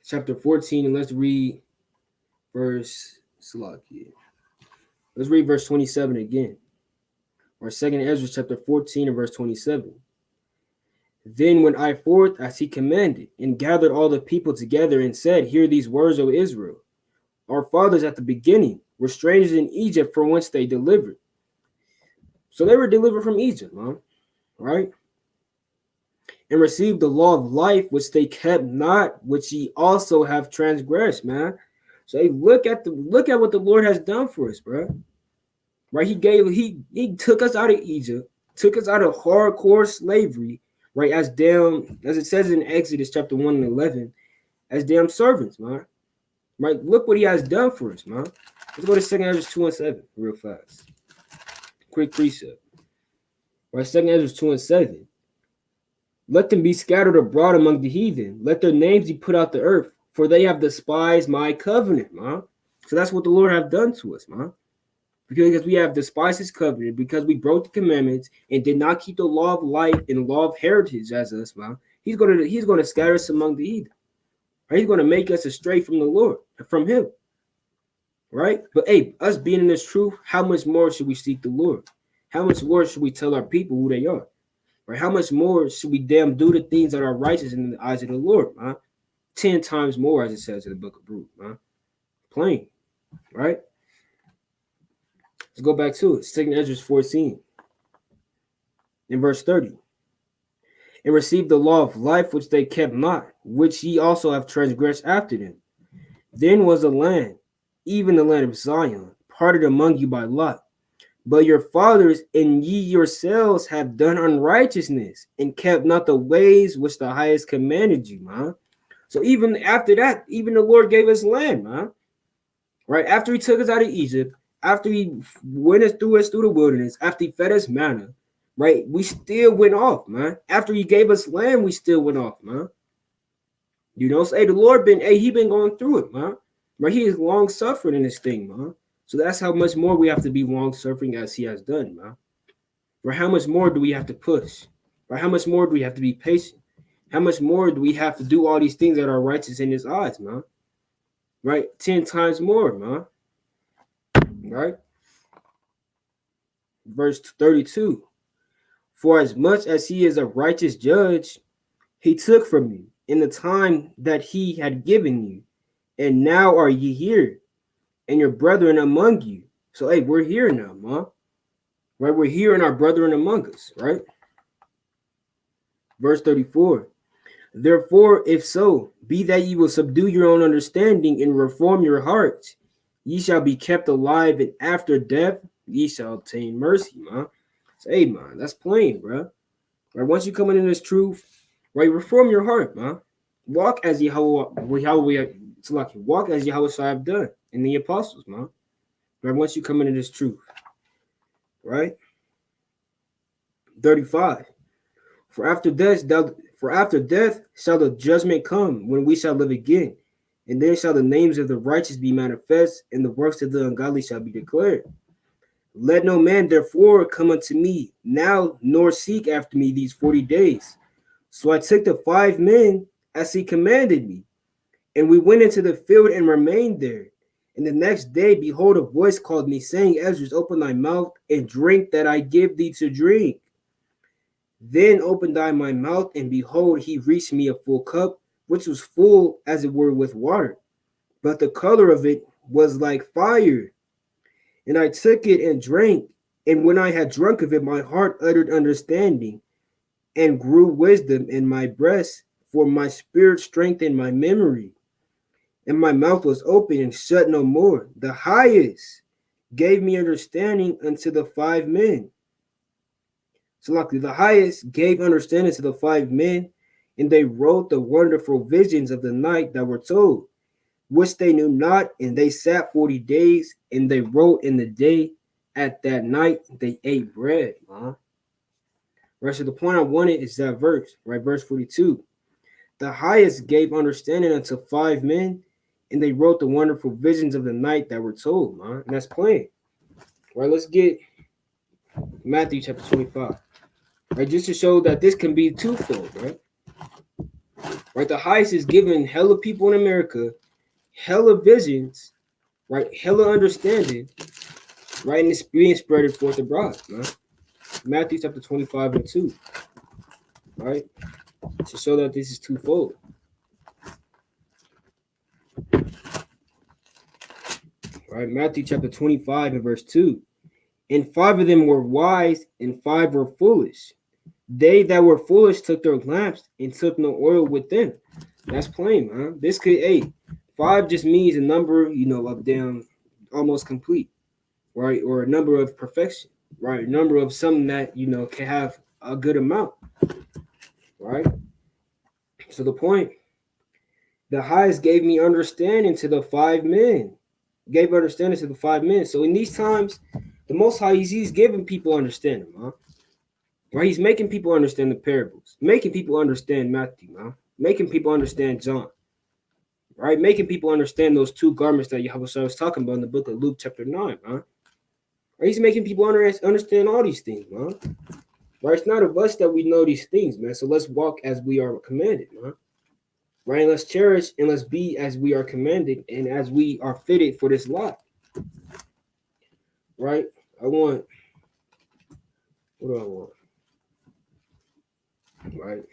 Speaker 1: chapter 14, and let's read verse Salakia. Let's read verse 27 again. Or Second Ezra chapter 14 and verse 27. Then went I forth as he commanded, and gathered all the people together, and said, Hear these words, O Israel. Our fathers at the beginning were strangers in Egypt, from whence they delivered. So they were delivered from Egypt, man. Right? And received the law of life, which they kept not, which ye also have transgressed, man. So hey, look at what the Lord has done for us, bro. Right? He took us out of Egypt, took us out of hardcore slavery, right? As it says in Exodus chapter 1 and 11, as damn servants, man. Right? Look what he has done for us, man. Let's go to 2 Ezra 2 and 7 real fast. Quick precept. Right, 2 Ezra 2 and 7. Let them be scattered abroad among the heathen. Let their names be put out the earth, for they have despised my covenant, man. So that's what the Lord have done to us, man. Because we have despised his covenant, because we broke the commandments and did not keep the law of life and the law of heritage as us, man. He's gonna scatter us among the heathen. Right? He's gonna make us astray from the Lord, from him. Right? But hey, us being in this truth, how much more should we seek the Lord? How much more should we tell our people who they are? Right? How much more should we damn do the things that are righteous in the eyes of the Lord, man? 10 times more, as it says in the book of Ruth, man. Plain, right? Let's go back to it. 2 Ezra 14, in verse 30. And received the law of life, which they kept not, which ye also have transgressed after them. Then was the land, even the land of Zion, parted among you by lot. But your fathers and ye yourselves have done unrighteousness, and kept not the ways which the highest commanded you, man. So even after that, even the Lord gave us land, man. Right? After he took us out of Egypt, after he went us through the wilderness, after he fed us manna, right? We still went off, man. After he gave us land, we still went off, man. You know, so hey, the Lord he been going through it, man. Right? He is long suffering in this thing, man. So that's how much more we have to be long suffering as he has done, man. Right? How much more do we have to push? Right? How much more do we have to be patient? How much more do we have to do all these things that are righteous in his eyes, man? Right? 10 times more, man. Right? Verse 32. For as much as he is a righteous judge, he took from you in the time that he had given you, and now are ye here, and your brethren among you. So, hey, we're here now, man. Right? We're here and our brethren among us, right? Verse 34. Therefore, if so, be that ye will subdue your own understanding and reform your hearts, Ye shall be kept alive, and after death ye shall obtain mercy, man. Say, man, that's plain, bro. Right, once you come into this truth, right, reform your heart, man. Walk as Yahweh, walk as Yahweh have done in the apostles, man. Right, once you come into this truth, right? 35. For after death shall the judgment come, when we shall live again, and then shall the names of the righteous be manifest, and the works of the ungodly shall be declared. Let no man therefore come unto me now, nor seek after me these 40 days. So I took the 5 men as he commanded me, and we went into the field and remained there. And the next day, behold, a voice called me, saying, Ezra, open thy mouth and drink that I give thee to drink. Then opened I my mouth, and behold, he reached me a full cup, which was full as it were with water. But the color of it was like fire. And I took it and drank. And when I had drunk of it, my heart uttered understanding, and grew wisdom in my breast, for my spirit strengthened my memory. And my mouth was open and shut no more. The highest gave me understanding unto the 5 men. So luckily, the highest gave understanding to the 5 men, and they wrote the wonderful visions of the night that were told, which they knew not, and they sat 40 days, and they wrote in the day. At that night they ate bread. Right, so the point I wanted is that verse, right? Verse 42. The highest gave understanding unto 5 men, and they wrote the wonderful visions of the night that were told, man. And that's plain. Right, let's get Matthew chapter 25. Right, just to show that this can be twofold, right? Right, the highest is giving hella people in America hella visions, right? Hella understanding, right? And it's being spread forth abroad, man. Matthew chapter 25 and 2, right? To show that this is twofold. Right, Matthew chapter 25 and verse 2. And 5 of them were wise, and 5 were foolish. They that were foolish took their lamps and took no oil with them. That's plain, man. This could, 5 just means a number, of them almost complete, right? Or a number of perfection, right? A number of something that, can have a good amount, right? So the point, the highest gave me understanding to the 5 men. Gave understanding to the 5 men. So in these times, the Most High, he's giving people understanding, man. Right? He's making people understand the parables, making people understand Matthew, man. Making people understand John, right? Making people understand those 2 garments that Yahweh was talking about in the book of Luke chapter 9, man. Right? He's making people understand all these things, man. Right? It's not of us that we know these things, man. So let's walk as we are commanded, man. Right? And let's cherish and let's be as we are commanded and as we are fitted for this life. Right? What do I want? Right?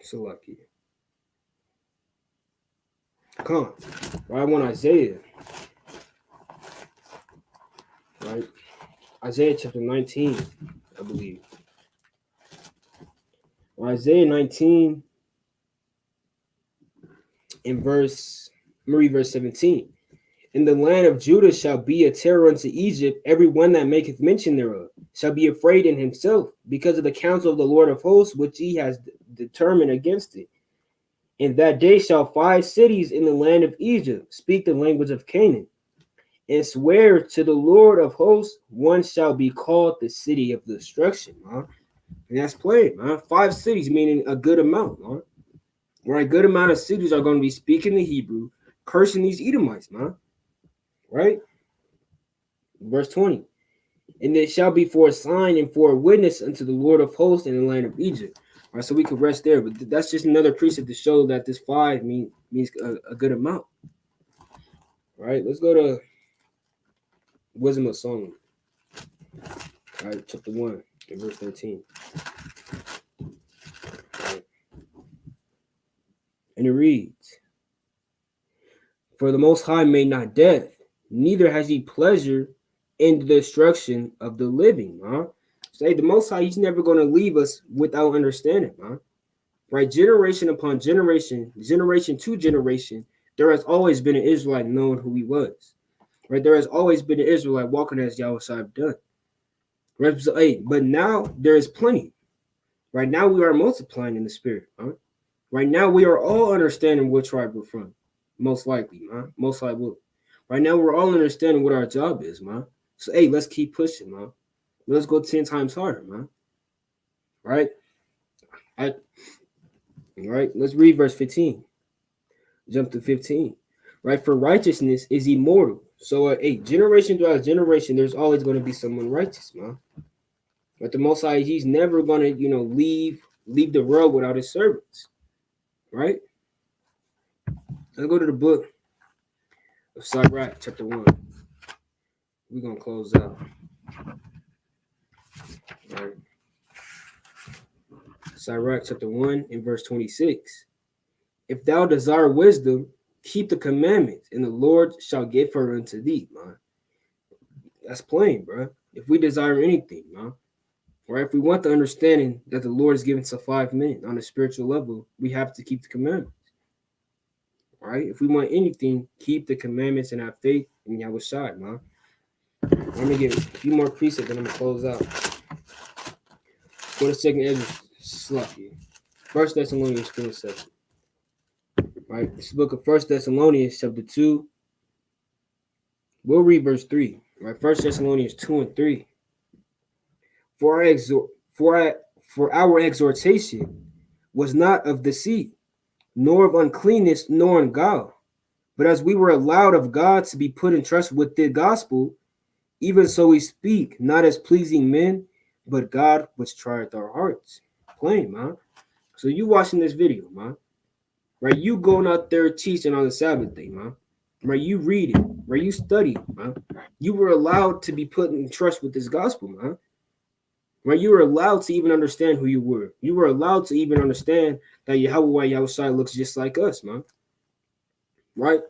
Speaker 1: So lucky. Come on. Right? I want Isaiah. Right? Isaiah chapter 19, I believe. Isaiah 19 in verse 17. In the land of Judah shall be a terror unto Egypt, every one that maketh mention thereof shall be afraid in himself, because of the counsel of the Lord of hosts, which he has determined against it. In that day shall 5 cities in the land of Egypt speak the language of Canaan, and swear to the Lord of hosts, one shall be called the city of destruction, man. And that's plain, man. 5 cities meaning a good amount, man. Right, a good amount of cities are going to be speaking the Hebrew, cursing these Edomites, man. Right? Verse 20. And it shall be for a sign and for a witness unto the Lord of hosts in the land of Egypt. All right, so we could rest there, but that's just another precept to show that this 5 means a good amount. All right, let's go to Wisdom of Solomon. All right, chapter 1, and verse 13. Right. And it reads, For the Most High made not death, neither has he pleasure in the destruction of the living, man. Say the Most High, he's never going to leave us without understanding, man. Right? Generation upon generation, generation to generation, there has always been an Israelite knowing who he was. Right? There has always been an Israelite walking as Yahweh have done. Right? So, hey, but now there is plenty. Right now we are multiplying in the spirit. Huh? Right now we are all understanding what tribe we're from. Most likely, man. Most likely. Right now we're all understanding what our job is, man. So hey, let's keep pushing, man. Let's go 10 times harder, man. Right? All right, let's read verse 15. Jump to 15. Right? For righteousness is immortal. So hey, generation throughout generation, there's always going to be someone righteous, man. But the Most High, he's never going to, leave the world without his servants. Right? Let's go to the book of Sirach, chapter 1. We're going to close out. All right. Sirach, chapter 1, and verse 26. If thou desire wisdom, keep the commandments, and the Lord shall give her unto thee, man. That's plain, bro. If we desire anything, man. Right? If we want the understanding that the Lord is given to 5 men on a spiritual level, we have to keep the commandments. Right? If we want anything, keep the commandments and have faith in Yahweh Shai, man. I'm going to give a few more precepts and I'm going to close out. Go to 2nd Ezra, Slacky. 1 Thessalonians 4:7. Right? This book of 1 Thessalonians chapter 2. We'll read verse 3. Right? 1 Thessalonians 2 and 3. For our exhortation was not of deceit, nor of uncleanness, nor in guile. But as we were allowed of God to be put in trust with the gospel, even so we speak, not as pleasing men, but God which trieth our hearts. Plain, man. So you watching this video, man. Right? You going out there teaching on the Sabbath day, man. Right? You reading, right? You studying, man. You were allowed to be put in trust with this gospel, man. Right? You were allowed to even understand who you were. You were allowed to even understand that Yahweh Shai looks just like us, man. Right?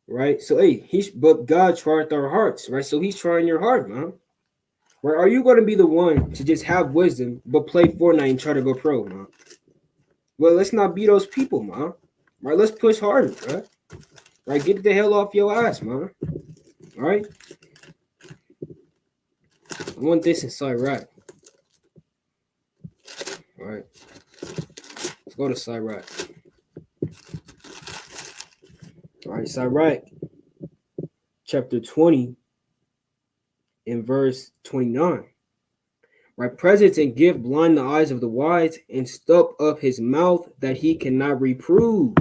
Speaker 1: Right? So hey, but God tried our hearts, right? So he's trying your heart, man. Right? Are you going to be the one to just have wisdom but play Fortnite and try to go pro, man? Well, let's not be those people, man. Right? Let's push harder, right? Right? Get the hell off your ass, man. All right? I want this inside, right? All right. Let's go to Sirach. All right, Sirach, chapter 20, in verse 29. Right, presents and gift blind the eyes of the wise, and stop up his mouth that he cannot reprove.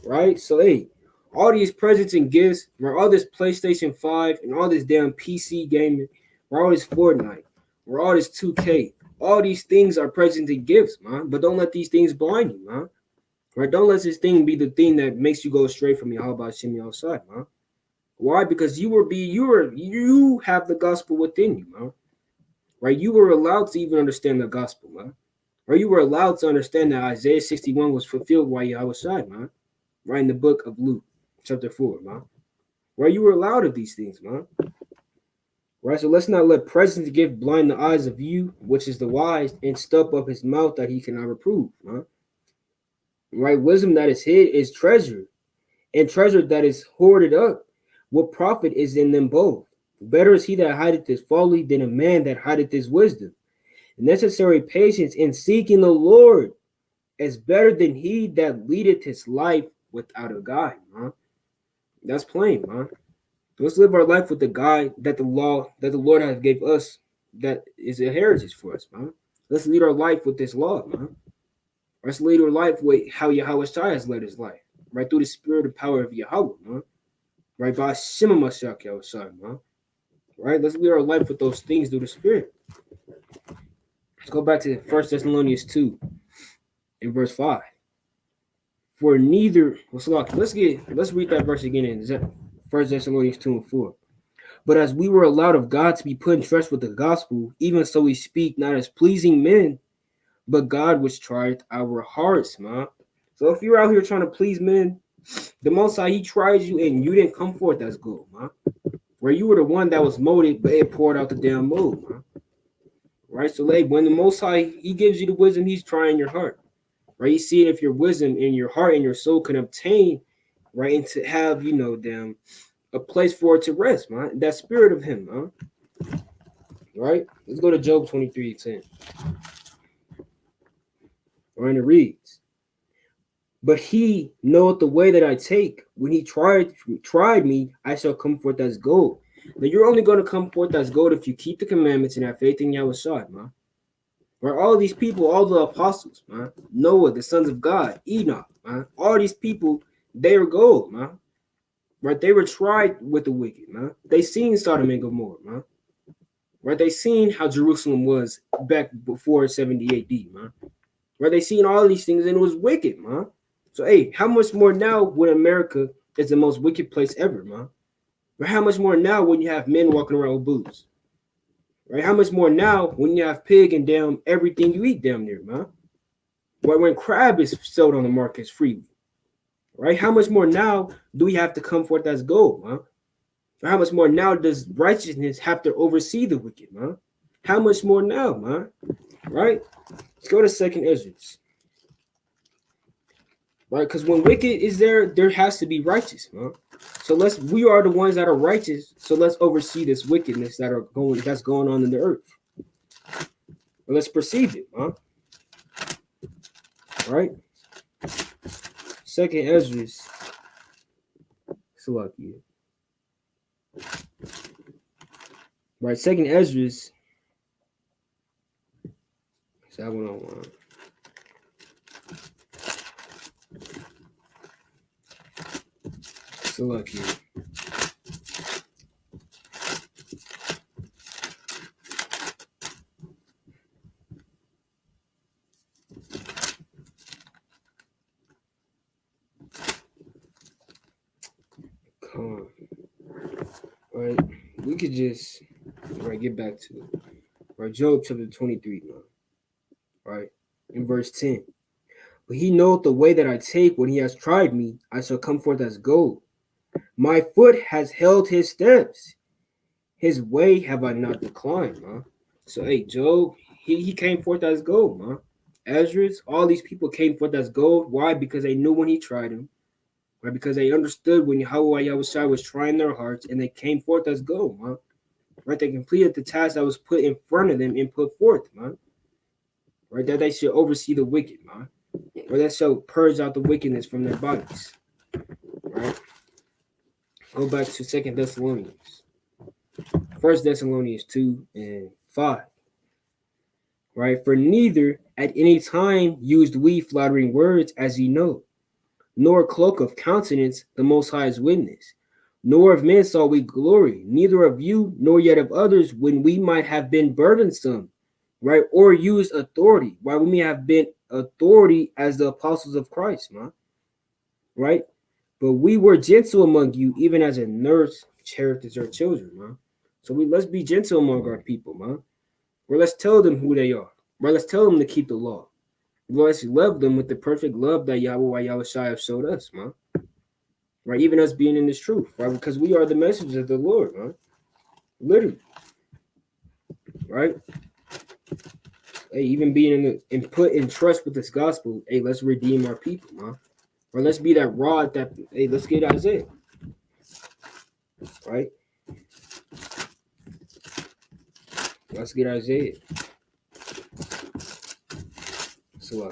Speaker 1: Right? So, hey, all these presents and gifts, right, all this PlayStation 5 and all this damn PC gaming, or all this Fortnite, or all this 2K, all these things are presents and gifts, man. But don't let these things blind you, man. Right? Don't let this thing be the thing that makes you go astray from Yahweh Shem outside, man. Why? Because you have the gospel within you, man. Right? You were allowed to even understand the gospel, man. Or you were allowed to understand that Isaiah 61 was fulfilled by Yahweh Shai, man. Right in the book of Luke, chapter 4, man. Right? You were allowed of these things, man. Right? So let's not let presence give blind the eyes of you, which is the wise, and stop up his mouth that he cannot reprove, man. Right? Wisdom that is hid is treasure, and treasure that is hoarded up. What profit is in them both? Better is he that hideth his folly than a man that hideth his wisdom. Necessary patience in seeking the Lord is better than he that leadeth his life without a guide, man. That's plain, man. Let's live our life with the guide that the Lord has gave us, that is a heritage for us, man. Let's lead our life with this law, man. Let's lead our life with how Yahweh Shai has led his life, right, through the spirit and power of Yahweh, man. Right, by Shema Mashiach Yahweh Shai, man. Right, let's lead our life with those things through the spirit. Let's go back to 1 Thessalonians 2 in verse 5. For neither, let's read that verse again in 1 Thessalonians 2 and 4. But as we were allowed of God to be put in trust with the gospel, even so we speak not as pleasing men, but God which tried our hearts, man. So if you're out here trying to please men, the Most High, he tried you and you didn't come forth as good, man. Where you were the one that was molded, but it poured out the damn mold, man. Right? So, like, when the Most High, he gives you the wisdom, he's trying your heart. Right? He's seeing if your wisdom in your heart and your soul can obtain right? And to have, them a place for it to rest, man. That spirit of him, man. Right? Let's go to Job 23:10. Right, and it reads, but he knoweth the way that I take. When he tried me, I shall come forth as gold. Now you're only going to come forth as gold if you keep the commandments and have faith in Yahweh, man. Right? All these people, all the apostles, man. Noah, the sons of God, Enoch, man. All these people, they were gold, man. Right? They were tried with the wicked, man. They seen Sodom and Gomorrah, man. Right? They seen how Jerusalem was back before 70 AD, man. Right? They seen all these things and it was wicked, man. So, hey, how much more now when America is the most wicked place ever, man? Or how much more now when you have men walking around with boots? Right? How much more now when you have pig and damn everything you eat down there, man? Right? When crab is sold on the markets freely. Right? How much more now do we have to come forth as gold, man? Or how much more now does righteousness have to oversee the wicked, man? How much more now, man? Right? Let's go to 2nd Ezra. Right? Because when wicked is there has to be righteous, man. So we are the ones that are righteous. So let's oversee this wickedness that's going on in the earth. But let's perceive it, man. Right? 2nd Ezra. Salakia. Right, 2nd Ezra. So I went on one. Salakia. Come on. Right, we could just get back to it. Right, Job chapter 23, man. Right, in verse 10. But he knoweth the way that I take. When he has tried me, I shall come forth as gold. My foot has held his steps. His way have I not declined, man. So, hey, Job, he came forth as gold, man. Ezra, all these people came forth as gold. Why? Because they knew when he tried him. Right? Because they understood when Yahweh was trying their hearts, and they came forth as gold, man. Right? They completed the task that was put in front of them and put forth, man. Right? That they should oversee the wicked, man. Or that shall purge out the wickedness from their bodies. Right? Go back to 2nd Thessalonians. 1st Thessalonians 2:5. Right? For neither at any time used we flattering words, as ye know, nor cloak of countenance the Most High's witness, nor of men saw we glory, neither of you nor yet of others, when we might have been burdensome, right? Or used authority, right? We may have been authority as the apostles of Christ, man. Right? But we were gentle among you, even as a nurse cherishes her children, man. So let's be gentle among our people, man. Or let's tell them who they are. Right? Let's tell them to keep the law. Let's love them with the perfect love that Yahweh have showed us, man. Right? Even us being in this truth, right? Because we are the messengers of the Lord, man. Literally. Right? Hey, even being in put in trust with this gospel, hey, let's redeem our people, man. Or let's be that rod that, hey, let's get Isaiah. Right? Let's get Isaiah. So,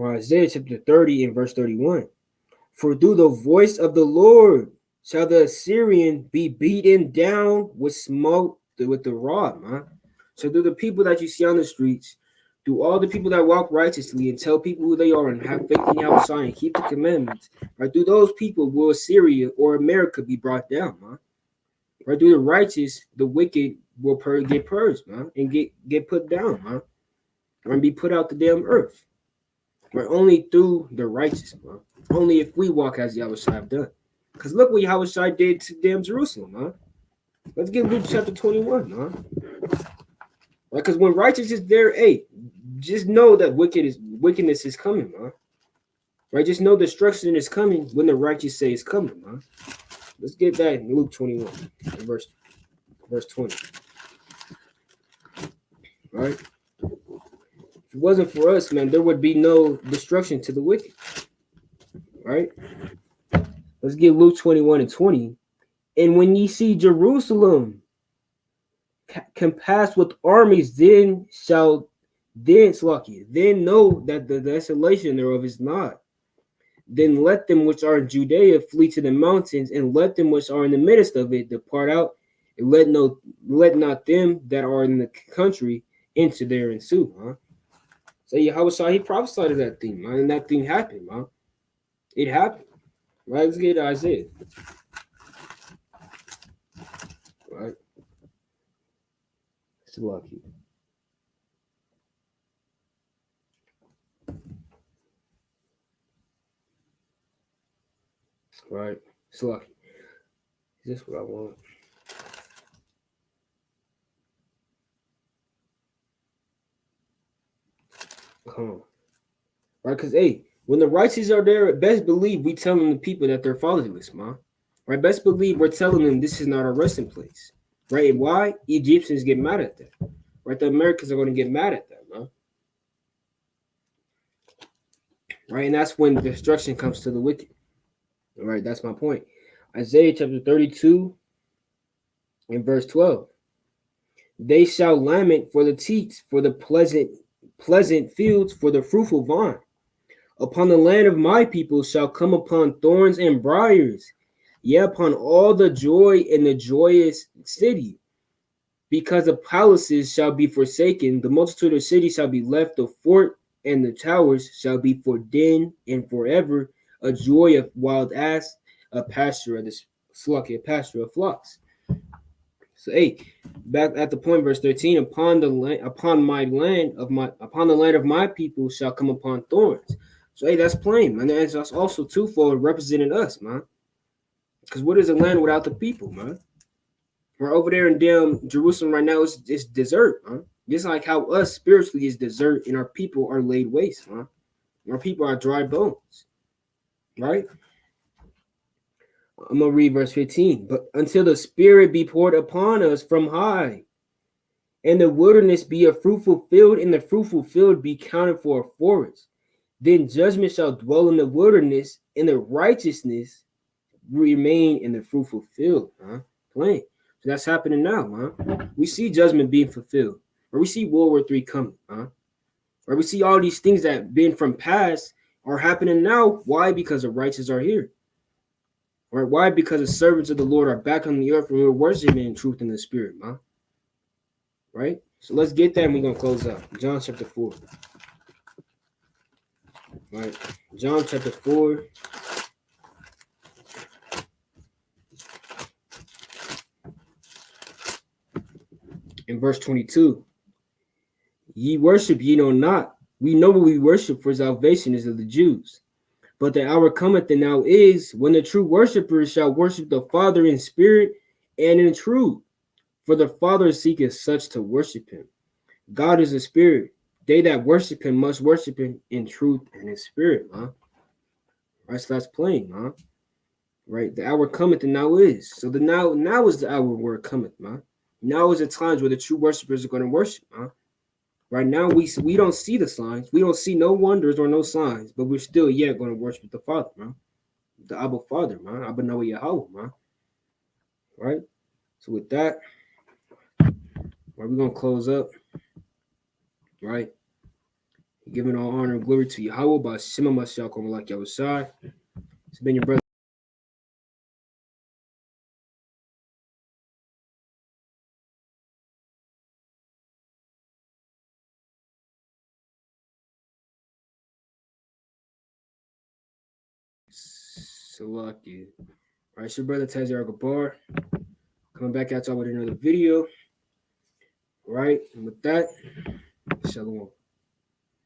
Speaker 1: Isaiah chapter 30 and verse 31. For through the voice of the Lord shall the Assyrian be beaten down with smoke with the rod, man. So through the people that you see on the streets, through all the people that walk righteously and tell people who they are and have faith in Yahweh and keep the commandments, right? Through those people will Assyria or America be brought down, man. Right? Through the righteous, the wicked will get purged, man, and get put down, man. And be put out the damn earth. Right? Only through the righteous, man. Only if we walk as Yahweh have done. Because look what Yahweh did to damn Jerusalem, man. Let's get Luke chapter 21, man. Right? Because when righteous is there, hey, just know that wickedness is coming, man. Right? Just know destruction is coming when the righteous say it's coming, man. Let's get that in Luke 21, verse 20. Right? If it wasn't for us, man, there would be no destruction to the wicked. Right? Let's get Luke 21:20. And when ye see Jerusalem compassed with armies, then know that the desolation thereof is not. Then let them which are in Judea flee to the mountains, and let them which are in the midst of it depart out, and let not them that are in the country enter there ensue. Huh? So Yahweh he prophesied of that thing, man, and that thing happened, man. It happened. Right? Let's get Isaiah. Right? It's lucky. Right? It's lucky. Is this what I want? Come on. Right? Because, hey, when the righteous are there, best believe we telling the people that they're fatherless, man. Right? Best believe we're telling them this is not our resting place. Right? And why? Egyptians get mad at that. Right? The Americans are going to get mad at that, man. Right? And that's when destruction comes to the wicked. All right? That's my point. Isaiah chapter 32 and verse 12. They shall lament for the teats, for the pleasant fields, for the fruitful vine. Upon the land of my people shall come upon thorns and briars, yea, upon all the joy in the joyous city. Because the palaces shall be forsaken, the multitude of cities shall be left, the fort and the towers shall be for den and forever, a joy of wild ass, a pasture of a pasture of flocks. So, hey, back at the point, verse 13, upon the land of my people shall come upon thorns. So, hey, that's plain, man. And that's also twofold representing us, man. Because what is a land without the people, man? We're over there in damn Jerusalem right now. It's desert, man. Just like how us spiritually is desert and our people are laid waste, man. Our people are dry bones, right? I'm going to read verse 15. But until the Spirit be poured upon us from high, and the wilderness be a fruitful field, and the fruitful field be counted for a forest, then judgment shall dwell in the wilderness, and the righteousness remain in the fruitful field. Huh? Plain. So that's happening now, man. We see judgment being fulfilled, or we see World War III coming, huh? Or we see all these things that been from past are happening now. Why? Because the righteous are here. Right? Why? Because the servants of the Lord are back on the earth and we're worshiping in truth and the spirit, man. Right? So let's get that and we're going to close out. John chapter 4. Right? John chapter 4. In verse 22. Ye worship, ye know not. We know what we worship, for salvation is of the Jews. But the hour cometh and now is, when the true worshipers shall worship the Father in spirit and in truth. For the Father seeketh such to worship him. God is a spirit. They that worship him must worship him in truth and in spirit, huh? Right, so that's plain, huh? Right, the hour cometh and now is. So the now is the hour where it cometh, man. Now is the times where the true worshipers are going to worship, huh? Right now, we don't see the signs. We don't see no wonders or no signs, but we're still yet going to worship the Father, man. The Abba Father, man. Abba Noah Yahweh, man. Right? So with that, right, we're going to close up. Right? Giving all honor and glory to Yahweh by Shema Mashiach Malak Yahushai. It's been your brother. Salaki. All right, it's your brother Tazer Gabar. Coming back at y'all with another video. All right, and with that, shalom.